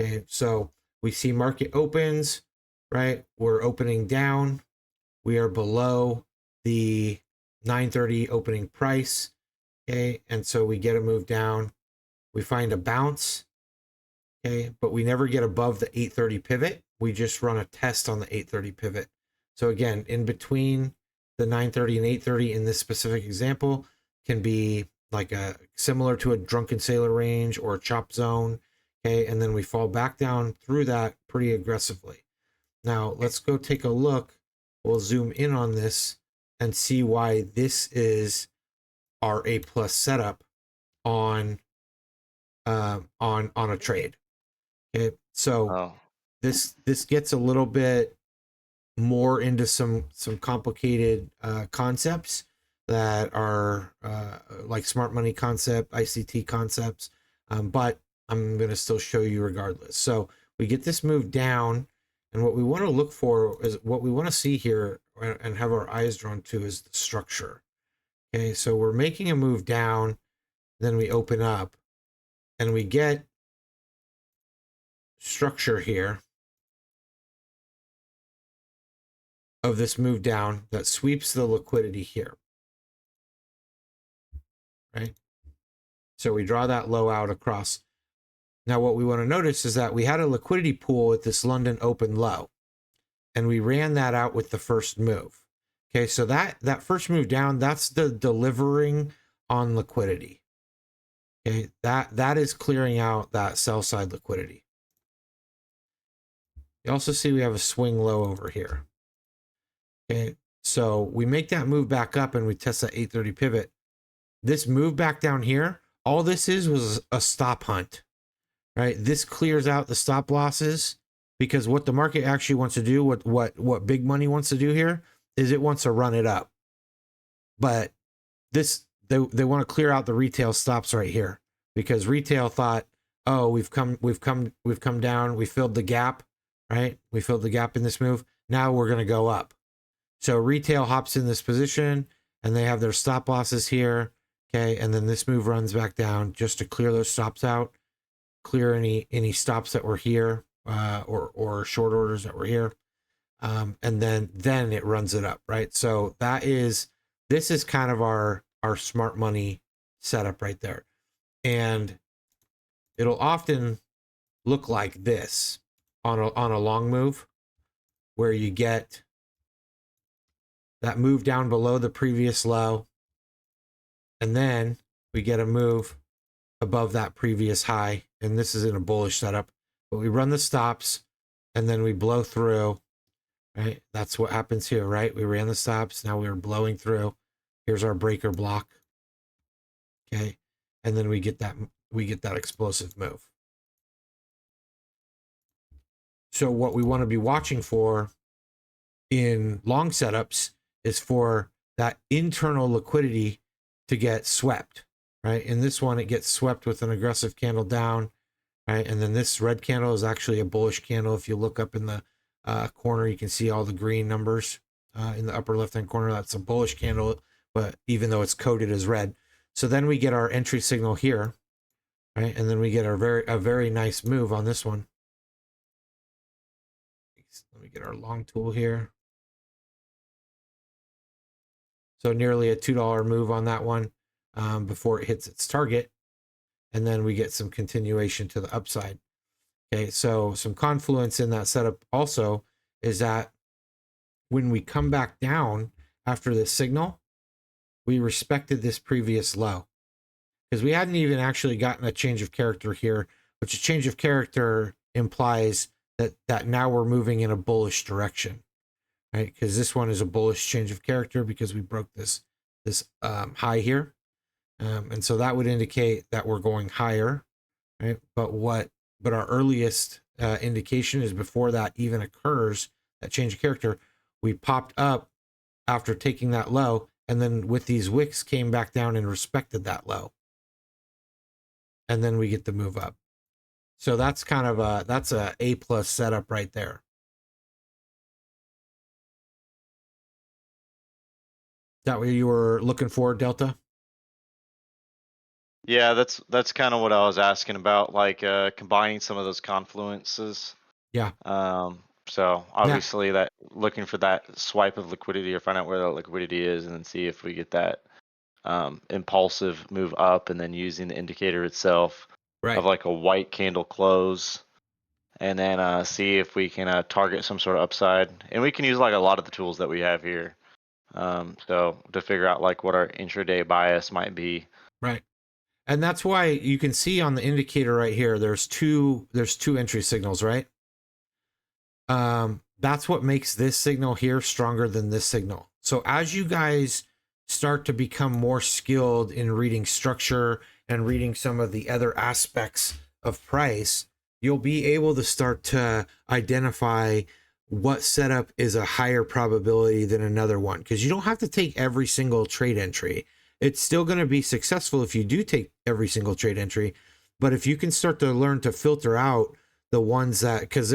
Okay, so we see market opens, right? We're opening down. We are below the 9:30 opening price. Okay, and so we get a move down. We find a bounce. Okay, but we never get above the 8:30 pivot. We just run a test on the 8:30 pivot. So again, in between the 9:30 and 8:30 in this specific example can be like a similar to a drunken sailor range or a chop zone. Okay, and then we fall back down through that pretty aggressively. Now let's go take a look. We'll zoom in on this and see why this is our A+ setup on a trade. Okay, so this gets a little bit more into some complicated concepts that are like smart money concept, ICT concepts, but I'm going to still show you regardless. So we get this move down, and what we want to look for is what we want to see here and have our eyes drawn to is the structure. Okay, so we're making a move down, then we open up, and we get structure here of this move down that sweeps the liquidity here, right? So we draw that low out across. Now what we want to notice is that we had a liquidity pool at this London open low, and we ran that out with the first move. Okay, so that first move down, that's the delivering on liquidity. Okay, that is clearing out that sell side liquidity. You also see we have a swing low over here. Okay, so we make that move back up and we test that 8:30 pivot. This move back down here, all this was a stop hunt, right? This clears out the stop losses because what the market actually wants to do, what big money wants to do here is it wants to run it up. But this they want to clear out the retail stops right here because retail thought, oh, we've come down, we filled the gap, right? We filled the gap in this move. Now we're going to go up. So retail hops in this position and they have their stop losses here. Okay. And then this move runs back down just to clear those stops out, clear any stops that were here, or short orders that were here. And then it runs it up, right? So this is kind of our smart money setup right there. And it'll often look like this on a long move where you get that move down below the previous low. And then we get a move above that previous high. And this is in a bullish setup, but we run the stops and then we blow through, right? That's what happens here, right? We ran the stops. Now we're blowing through. Here's our breaker block. Okay. And then we get that explosive move. So what we want to be watching for in long setups is for that internal liquidity to get swept, right? In this one, it gets swept with an aggressive candle down, right? And then this red candle is actually a bullish candle. If you look up in the corner, you can see all the green numbers in the upper left-hand corner. That's a bullish candle, but even though it's coded as red. So then we get our entry signal here, right? And then we get a very nice move on this one. Let me get our long tool here. So nearly a $2 move on that one before it hits its target. And then we get some continuation to the upside. Okay, so some confluence in that setup also is that when we come back down after this signal, we respected this previous low. Because we hadn't even actually gotten a change of character here, which a change of character implies that now we're moving in a bullish direction, right? Because this one is a bullish change of character because we broke this high here. And so that would indicate that we're going higher, right? But our earliest indication is before that even occurs, that change of character, we popped up after taking that low, and then with these wicks came back down and respected that low. And then we get the move up. So that's kind of that's a A+ setup right there. Is that what you were looking for, Delta? Yeah, that's kind of what I was asking about, like combining some of those confluences. Yeah. So obviously that looking for that swipe of liquidity or find out where that liquidity is, and then see if we get that impulsive move up, and then using the indicator itself of like a white candle close, and then see if we can target some sort of upside. And we can use like a lot of the tools that we have here, so to figure out like what our intraday bias might be. Right. And that's why you can see on the indicator right here, there's two entry signals, right? That's what makes this signal here stronger than this signal. So as you guys start to become more skilled in reading structure and reading some of the other aspects of price, you'll be able to start to identify what setup is a higher probability than another one, because you don't have to take every single trade entry. It's still going to be successful if you do take every single trade entry, but if you can start to learn to filter out the ones that, because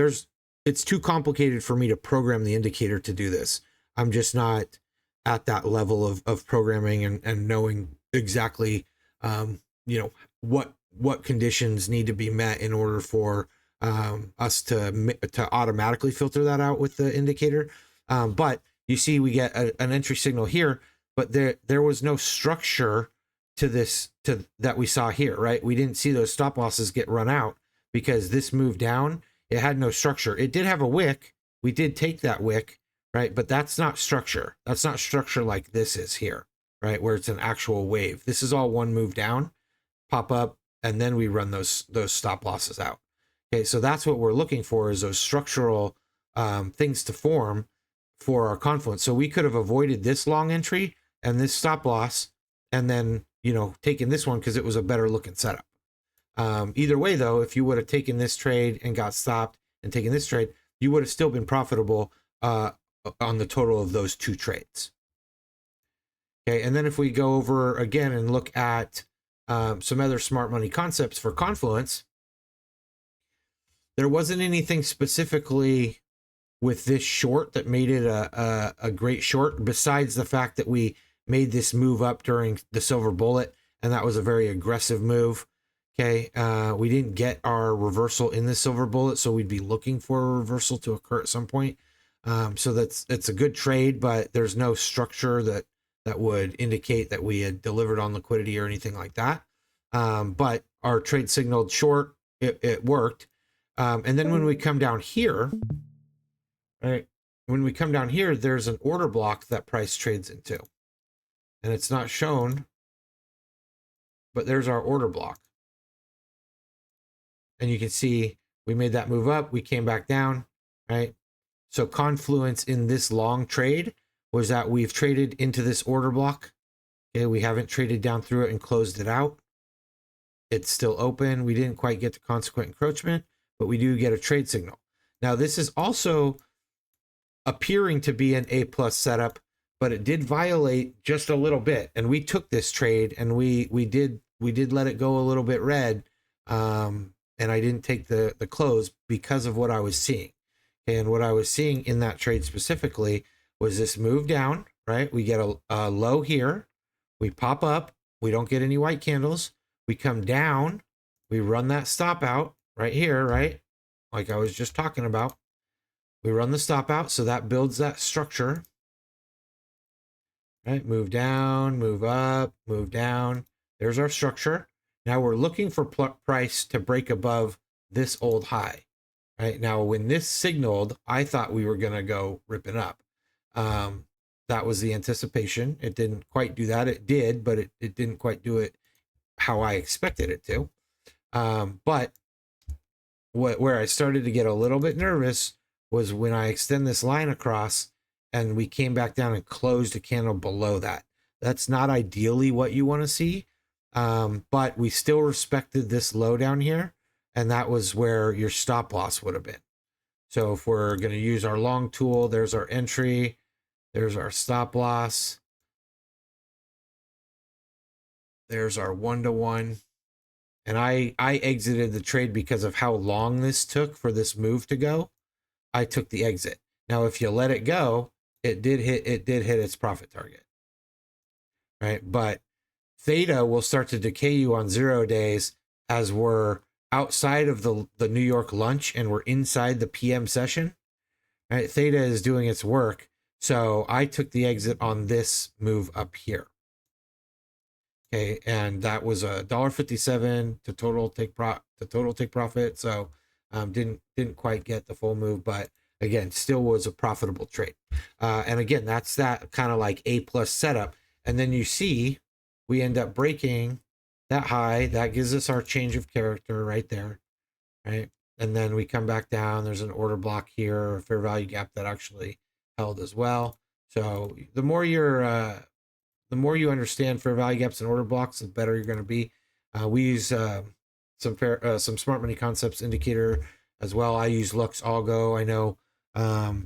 it's too complicated for me to program the indicator to do this. I'm just not at that level of programming and knowing exactly, what conditions need to be met in order for us to automatically filter that out with the indicator. But you see, we get an entry signal here, but there was no structure to this that we saw here, right? We didn't see those stop losses get run out because this move down, it had no structure. It did have a wick. We did take that wick, right? But that's not structure. That's not structure like this is here, right? Where it's an actual wave. This is all one move down, pop up, and then we run those stop losses out. Okay, so that's what we're looking for, is those structural things to form for our confluence. So we could have avoided this long entry and this stop loss, and then taken this one because it was a better looking setup. Either way, though, if you would have taken this trade and got stopped and taken this trade, you would have still been profitable on the total of those two trades. Okay, and then if we go over again and look at some other smart money concepts for confluence, there wasn't anything specifically with this short that made it a great short, besides the fact that we made this move up during the silver bullet, and that was a very aggressive move. Okay, we didn't get our reversal in the silver bullet, so we'd be looking for a reversal to occur at some point. So it's a good trade, but there's no structure that would indicate that we had delivered on liquidity or anything like that. But our trade signaled short, it worked. And then when we come down here, right, when we come down here, there's an order block that price trades into, and it's not shown, but there's our order block. And you can see we made that move up, we came back down, right? So confluence in this long trade was that we've traded into this order block. Okay, we haven't traded down through it and closed it out. It's still open. We didn't quite get to consequent encroachment, but we do get a trade signal. Now, this is also appearing to be an A+ setup but it did violate just a little bit. And we took this trade and we did let it go a little bit red. And I didn't take the close because of what I was seeing. And what I was seeing in that trade specifically was this move down, right? We get a low here, we pop up, we don't get any white candles, we come down, we run that stop out right here, right? Like I was just talking about. We run the stop out, so that builds that structure. Right, move down, move up, move down. There's our structure. Now we're looking for price to break above this old high. Right now, when this signaled, I thought we were gonna go ripping up. That was the anticipation. It didn't quite do that. It did, but it didn't quite do it how I expected it to. But where I started to get a little bit nervous was when I extend this line across and we came back down and closed a candle below that. That's not ideally what you want to see, but we still respected this low down here, and that was where your stop loss would have been. So if we're going to use our long tool, there's our entry, there's our stop loss, there's our 1-to-1. And I exited the trade because of how long this took for this move to go. I took the exit. Now, if you let it go, it did hit its profit target, right? But theta will start to decay you on 0 days as we're outside of the New York lunch and we're inside the PM session, right? Theta is doing its work. So I took the exit on this move up here. Okay, and that was $1.57 to total take profit. So didn't quite get the full move, but again, still was a profitable trade. And again, that's that kind of like A+ setup. And then you see we end up breaking that high. That gives us our change of character right there, right? And then we come back down. There's an order block here, a fair value gap that actually held as well. So the more you understand fair value gaps and order blocks, the better you're going to be. We use some smart money concepts indicator as well. I use Lux Algo. I know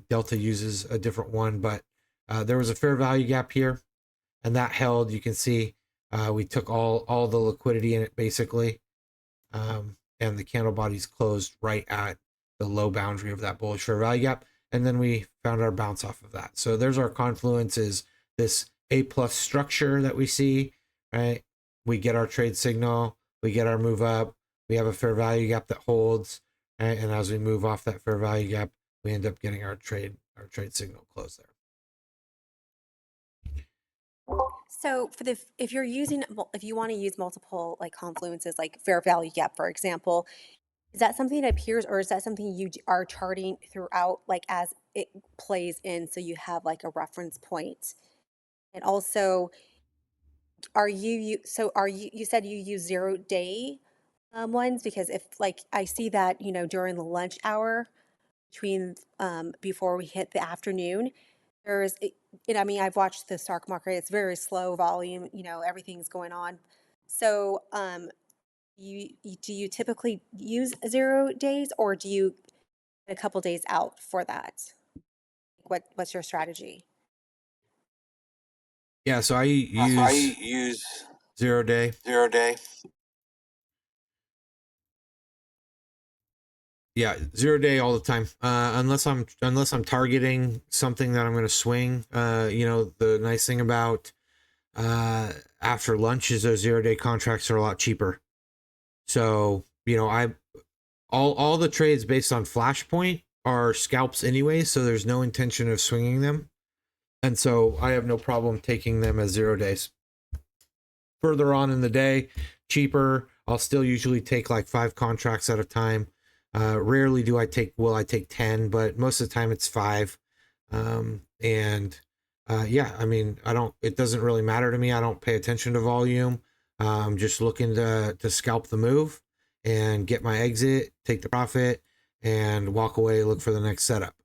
Delta uses a different one, but there was a fair value gap here, and that held. You can see we took all the liquidity in it basically, and the candle bodies closed right at the low boundary of that bullish fair value gap, and then we found our bounce off of that. So there's our confluence, is this A+ structure that we see, right? We get our trade signal, we get our move up, we have a fair value gap that holds, right? And as we move off that fair value gap, we end up getting our trade signal close there. So if you want to use multiple like confluences, like fair value gap, for example, is that something that appears, or is that something you are charting throughout, like as it plays in, so you have like a reference point? And also, you said you use 0 day ones, because if like I see that, during the lunch hour between before we hit the afternoon, I mean, I've watched the stock market, it's very slow volume, everything's going on. So do you typically use 0 days, or do you get a couple days out for that? What's your strategy? Yeah, so I use 0 day. Yeah, 0 day all the time. Unless I'm targeting something that I'm going to swing. The nice thing about after lunch is those 0 day contracts are a lot cheaper. So all the trades based on Flashpoint are scalps anyway, so there's no intention of swinging them, and so I have no problem taking them as 0 days. Further on in the day, cheaper. I'll still usually take like 5 contracts at a time. Rarely will I take 10, but most of the time it's 5. Yeah, I mean, it doesn't really matter to me. I don't pay attention to volume. I'm just looking to scalp the move and get my exit, take the profit, and walk away, look for the next setup.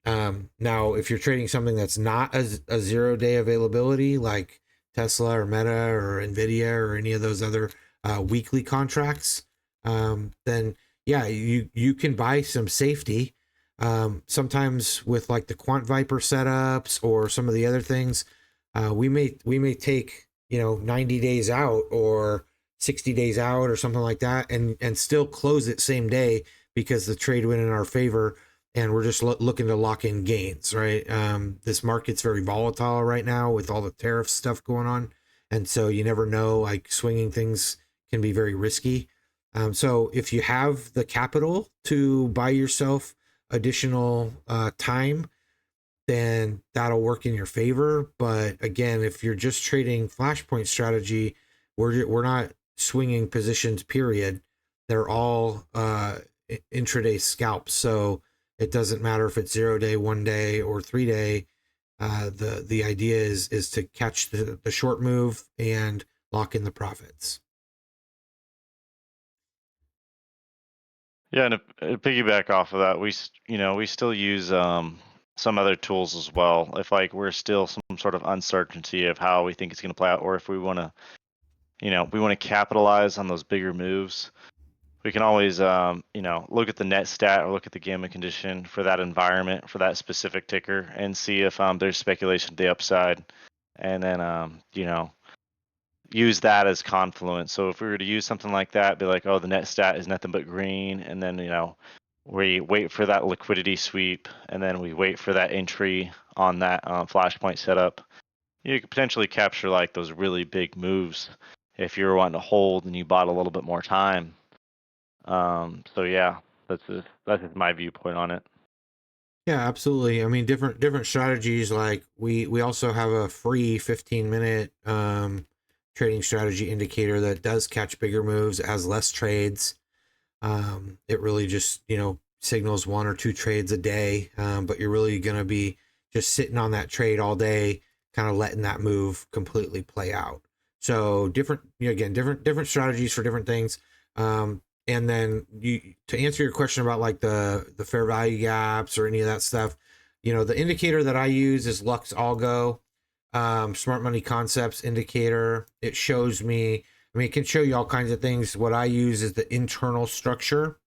Now, if you're trading something that's not a 0 day availability, like Tesla or Meta or Nvidia or any of those other weekly contracts, then yeah, you can buy some safety. Sometimes with like the Quant Viper setups or some of the other things, we may take, 90 days out or 60 days out or something like that, and still close it same day because the trade went in our favor, and we're just looking to lock in gains, right? This market's very volatile right now with all the tariff stuff going on, and so you never know, like swinging things can be very risky. So if you have the capital to buy yourself additional time, then that'll work in your favor. But again, if you're just trading flashpoint strategy, we're not swinging positions, period. They're all intraday scalps. So it doesn't matter if it's 0 day, 1 day, or 3 day. The idea is to catch the short move and lock in the profits. Yeah, and to piggyback off of that, we still use some other tools as well. If like we're still some sort of uncertainty of how we think it's going to play out, or if we want to, we want to capitalize on those bigger moves, we can always, look at the net stat or look at the gamma condition for that environment, for that specific ticker, and see if there's speculation to the upside, and then, use that as confluence. So if we were to use something like that, be like, oh, the net stat is nothing but green, and then, we wait for that liquidity sweep, and then we wait for that entry on that flashpoint setup. You could potentially capture like those really big moves if you were wanting to hold and you bought a little bit more time. So yeah, that's just my viewpoint on it. Yeah, absolutely. I mean, different strategies. Like we also have a free 15-minute trading strategy indicator that does catch bigger moves, it has less trades. It really just, signals 1 or 2 trades a day, but you're really going to be just sitting on that trade all day, kind of letting that move completely play out. So different strategies for different things. And then to answer your question about like the fair value gaps or any of that stuff, the indicator that I use is Lux Algo, Smart Money Concepts indicator. It shows me, it can show you all kinds of things. What I use is the internal structure.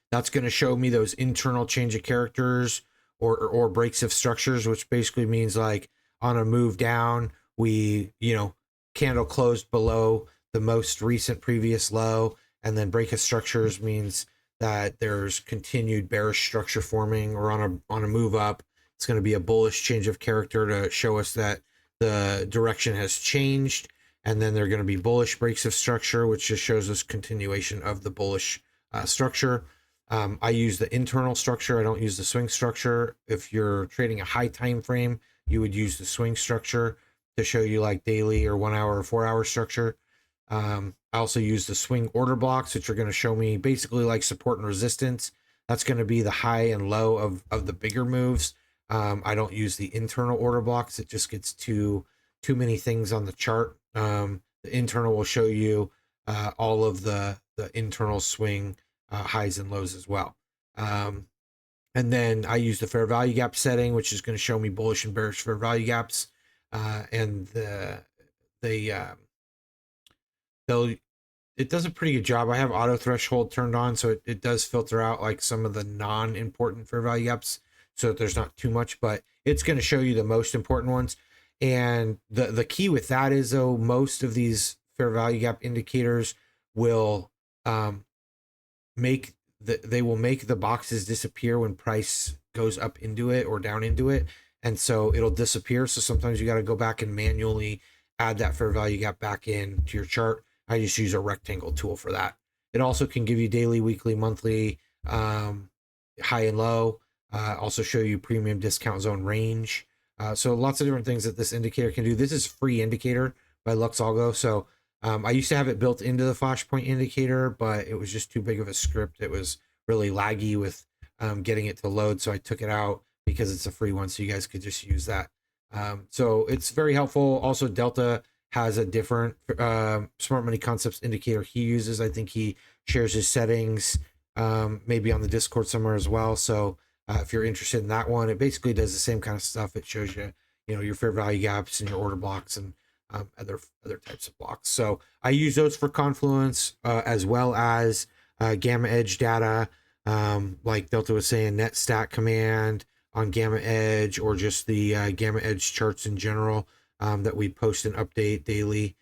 That's going to show me those internal change of characters or breaks of structures, which basically means like on a move down, we, candle closed below the most recent previous low, and then break of structures means that there's continued bearish structure forming, or on a move up, it's going to be a bullish change of character to show us that the direction has changed. And then they're going to be bullish breaks of structure, which just shows us continuation of the bullish structure. I use the internal structure. I don't use the swing structure. If you're trading a high time frame, you would use the swing structure to show you like daily or 1 hour or 4 hour structure. I also use the swing order blocks, which are going to show me basically like support and resistance. That's going to be the high and low of the bigger moves. I don't use the internal order blocks. It just gets too many things on the chart. The internal will show you all of the internal swing highs and lows as well. And then I use the fair value gap setting, which is going to show me bullish and bearish fair value gaps. And it does a pretty good job. I have auto threshold turned on, so it does filter out like some of the non-important fair value gaps, so that there's not too much, but it's going to show you the most important ones. And the key with that is, though, most of these fair value gap indicators will make the boxes disappear when price goes up into it or down into it, and so it'll disappear. So sometimes you got to go back and manually add that fair value gap back in to your chart. I just use a rectangle tool for that. It also can give you daily, weekly, monthly, high and low. Also show you premium discount zone range. So lots of different things that this indicator can do. This is free indicator by Lux Algo. So I used to have it built into the Flashpoint indicator, but it was just too big of a script. It was really laggy with getting it to load. So I took it out because it's a free one. So you guys could just use that. So it's very helpful. Also, Delta has a different Smart Money Concepts indicator he uses. I think he shares his settings maybe on the Discord somewhere as well. So if you're interested in that one, it basically does the same kind of stuff. It shows you, your fair value gaps and your order blocks and other types of blocks. So I use those for confluence as well as gamma edge data. like Delta was saying, net stack command on Gamma Edge, or just the Gamma Edge charts in general, that we post and update daily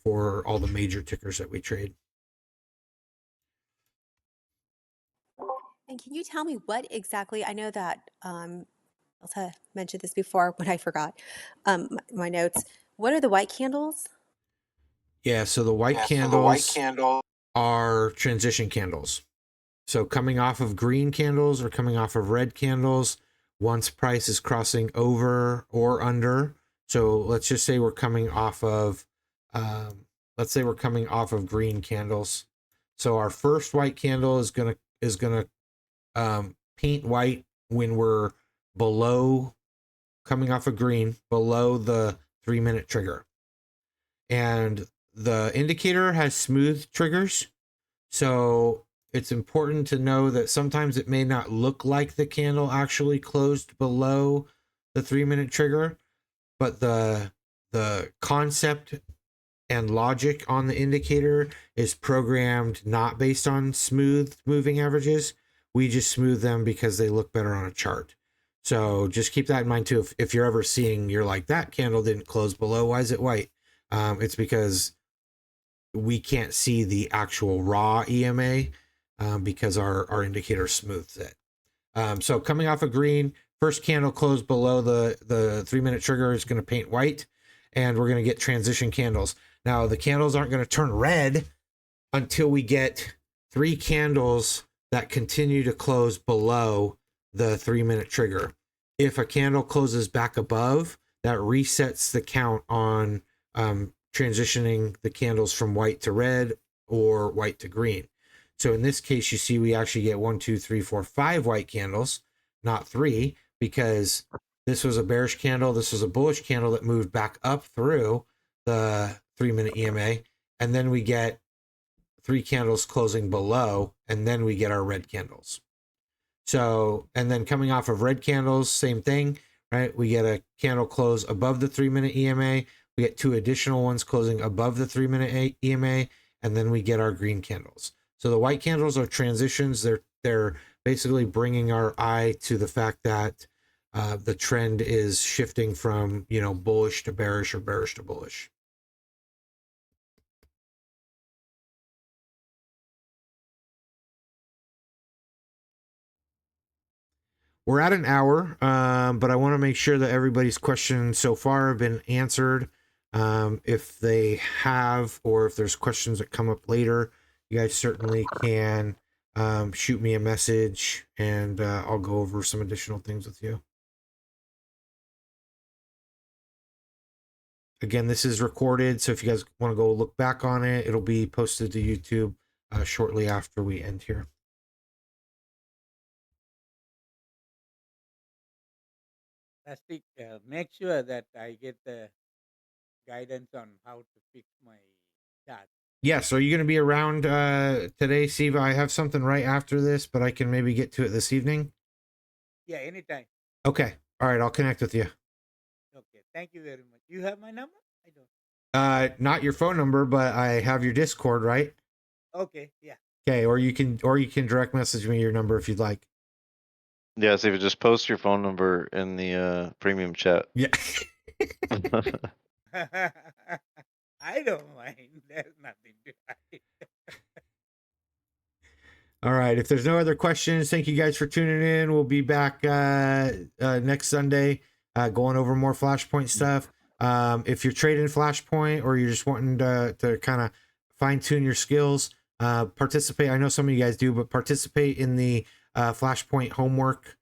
for all the major tickers that we trade. And can you tell me what exactly, I know that Elsa mentioned this before, but I forgot my notes. What are the white candles? Yeah, so the white candles are transition candles. So coming off of green candles or coming off of red candles, once price is crossing over or under. So let's just say we're coming off of, green candles. So our first white candle is gonna paint white when we're coming off of green, below the 3-minute trigger. And the indicator has smooth triggers. So it's important to know that sometimes it may not look like the candle actually closed below the 3-minute trigger, but the concept and logic on the indicator is programmed not based on smooth moving averages. We just smooth them because they look better on a chart. So just keep that in mind too. If you're ever seeing, you're like, that candle didn't close below, why is it white? It's because we can't see the actual raw EMA because our indicator smooths it. So coming off of green, first candle closed below the 3-minute trigger is going to paint white, and we're going to get transition candles. Now the candles aren't going to turn red until we get 3 candles that continue to close below the 3-minute trigger. If a candle closes back above, that resets the count on transitioning the candles from white to red or white to green. So in this case, you see we actually get 1, 2, 3, 4, 5 white candles, not 3, because this was a bearish candle. This was a bullish candle that moved back up through the 3-minute EMA. And then we get 3 candles closing below, and then we get our red candles. So, and then coming off of red candles, same thing, right? We get a candle close above the 3-minute EMA. We get 2 additional ones closing above the 3-minute EMA, and then we get our green candles. So the white candles are transitions. They're basically bringing our eye to the fact that the trend is shifting from, bullish to bearish or bearish to bullish. We're at an hour, but I want to make sure that everybody's questions so far have been answered. If they have, or if there's questions that come up later, you guys certainly can shoot me a message, and I'll go over some additional things with you. Again, this is recorded, so if you guys want to go look back on it, it'll be posted to YouTube shortly after we end here. Plastic, make sure that I get the guidance on how to fix my chart. Yes, are you going to be around today, Siva? I have something right after this, but I can maybe get to it this evening. Yeah, anytime. Okay. All right, I'll connect with you. Okay, thank you very much. You have my number? I don't. Not your phone number, but I have your Discord, right? Okay, yeah. Okay, or you can direct message me your number if you'd like. Yeah, so if you just post your phone number in the premium chat. Yeah. I don't mind. There's nothing to hide. All right. If there's no other questions, thank you guys for tuning in. We'll be back next Sunday going over more Flashpoint stuff. If you're trading Flashpoint or you're just wanting to kind of fine tune your skills, participate. I know some of you guys do, but participate in the Flashpoint homework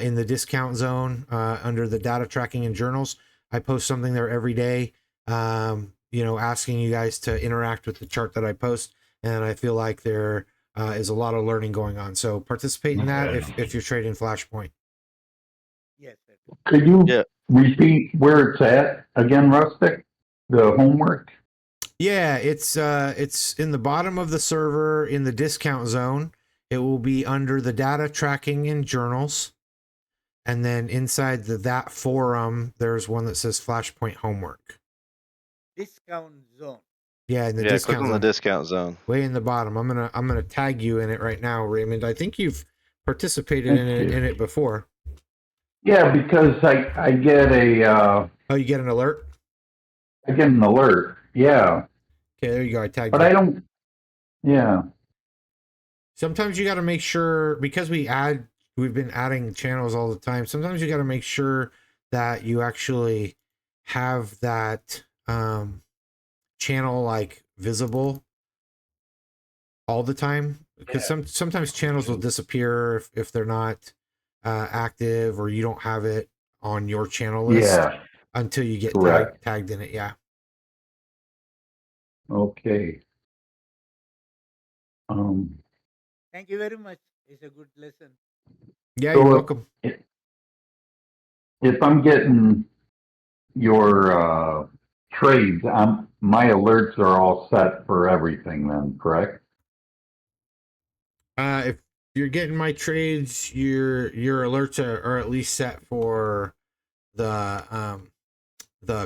in the discount zone under the data tracking and journals. I post something there every day, asking you guys to interact with the chart that I post. And I feel like there is a lot of learning going on. So participate in that if you're trading Flashpoint. Yes, sir. Could you repeat where it's at again, Rustic? The homework? Yeah, it's in the bottom of the server in the discount zone. It will be under the data tracking and journals. And then inside that forum, there's one that says Flashpoint homework. Discount zone. Yeah, in the Yeah, click discount on the zone. discount zone. Way in the bottom. I'm gonna tag you in it right now, Raymond. I think you've participated Thank you. in it before. Yeah, because I get Oh, you get an alert? I get an alert. Yeah, Okay, there you go. I tagged but you. I don't. Yeah. Sometimes you got to make sure, because we've been adding channels all the time. Sometimes you got to make sure that you actually have that channel like visible all the time, because sometimes channels will disappear if they're not active, or you don't have it on your channel list Yeah. until you get Correct. tagged in it. Yeah. Okay. Thank you very much. It's a good lesson. Yeah, So you're welcome. if I'm getting your trades, my alerts are all set for everything then, correct? If you're getting my trades, your alerts are at least set for the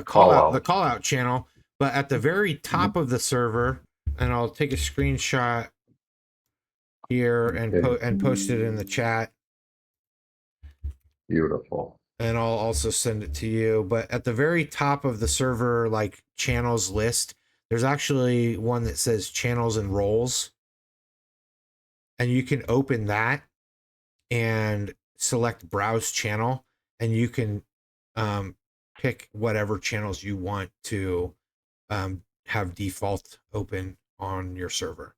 call out channel. But at the very top of the server, and I'll take a screenshot here and Okay. post it in the chat, Beautiful. and I'll also send it to you. But at the very top of the server, like channels list, there's actually one that says channels and roles, and you can open that and select browse channel, and you can pick whatever channels you want to have default open on your server.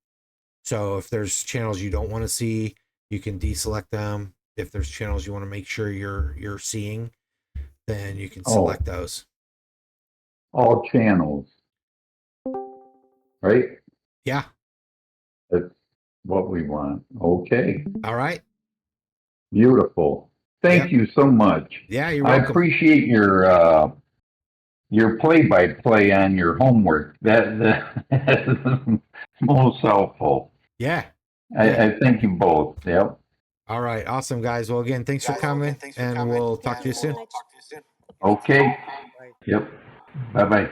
So if there's channels you don't want to see, you can deselect them. If there's channels you want to make sure you're seeing, then you can select those. All channels, right? Yeah. That's what we want. Okay. All right. Beautiful. Thank you so much. Yeah, you're I welcome. appreciate your play-by-play on your homework. That's most helpful. Yeah. I thank you both. Yep. All right. Awesome, guys. Well, again, thanks for coming, and we'll talk to you soon. Okay. Bye. Yep. Bye-bye.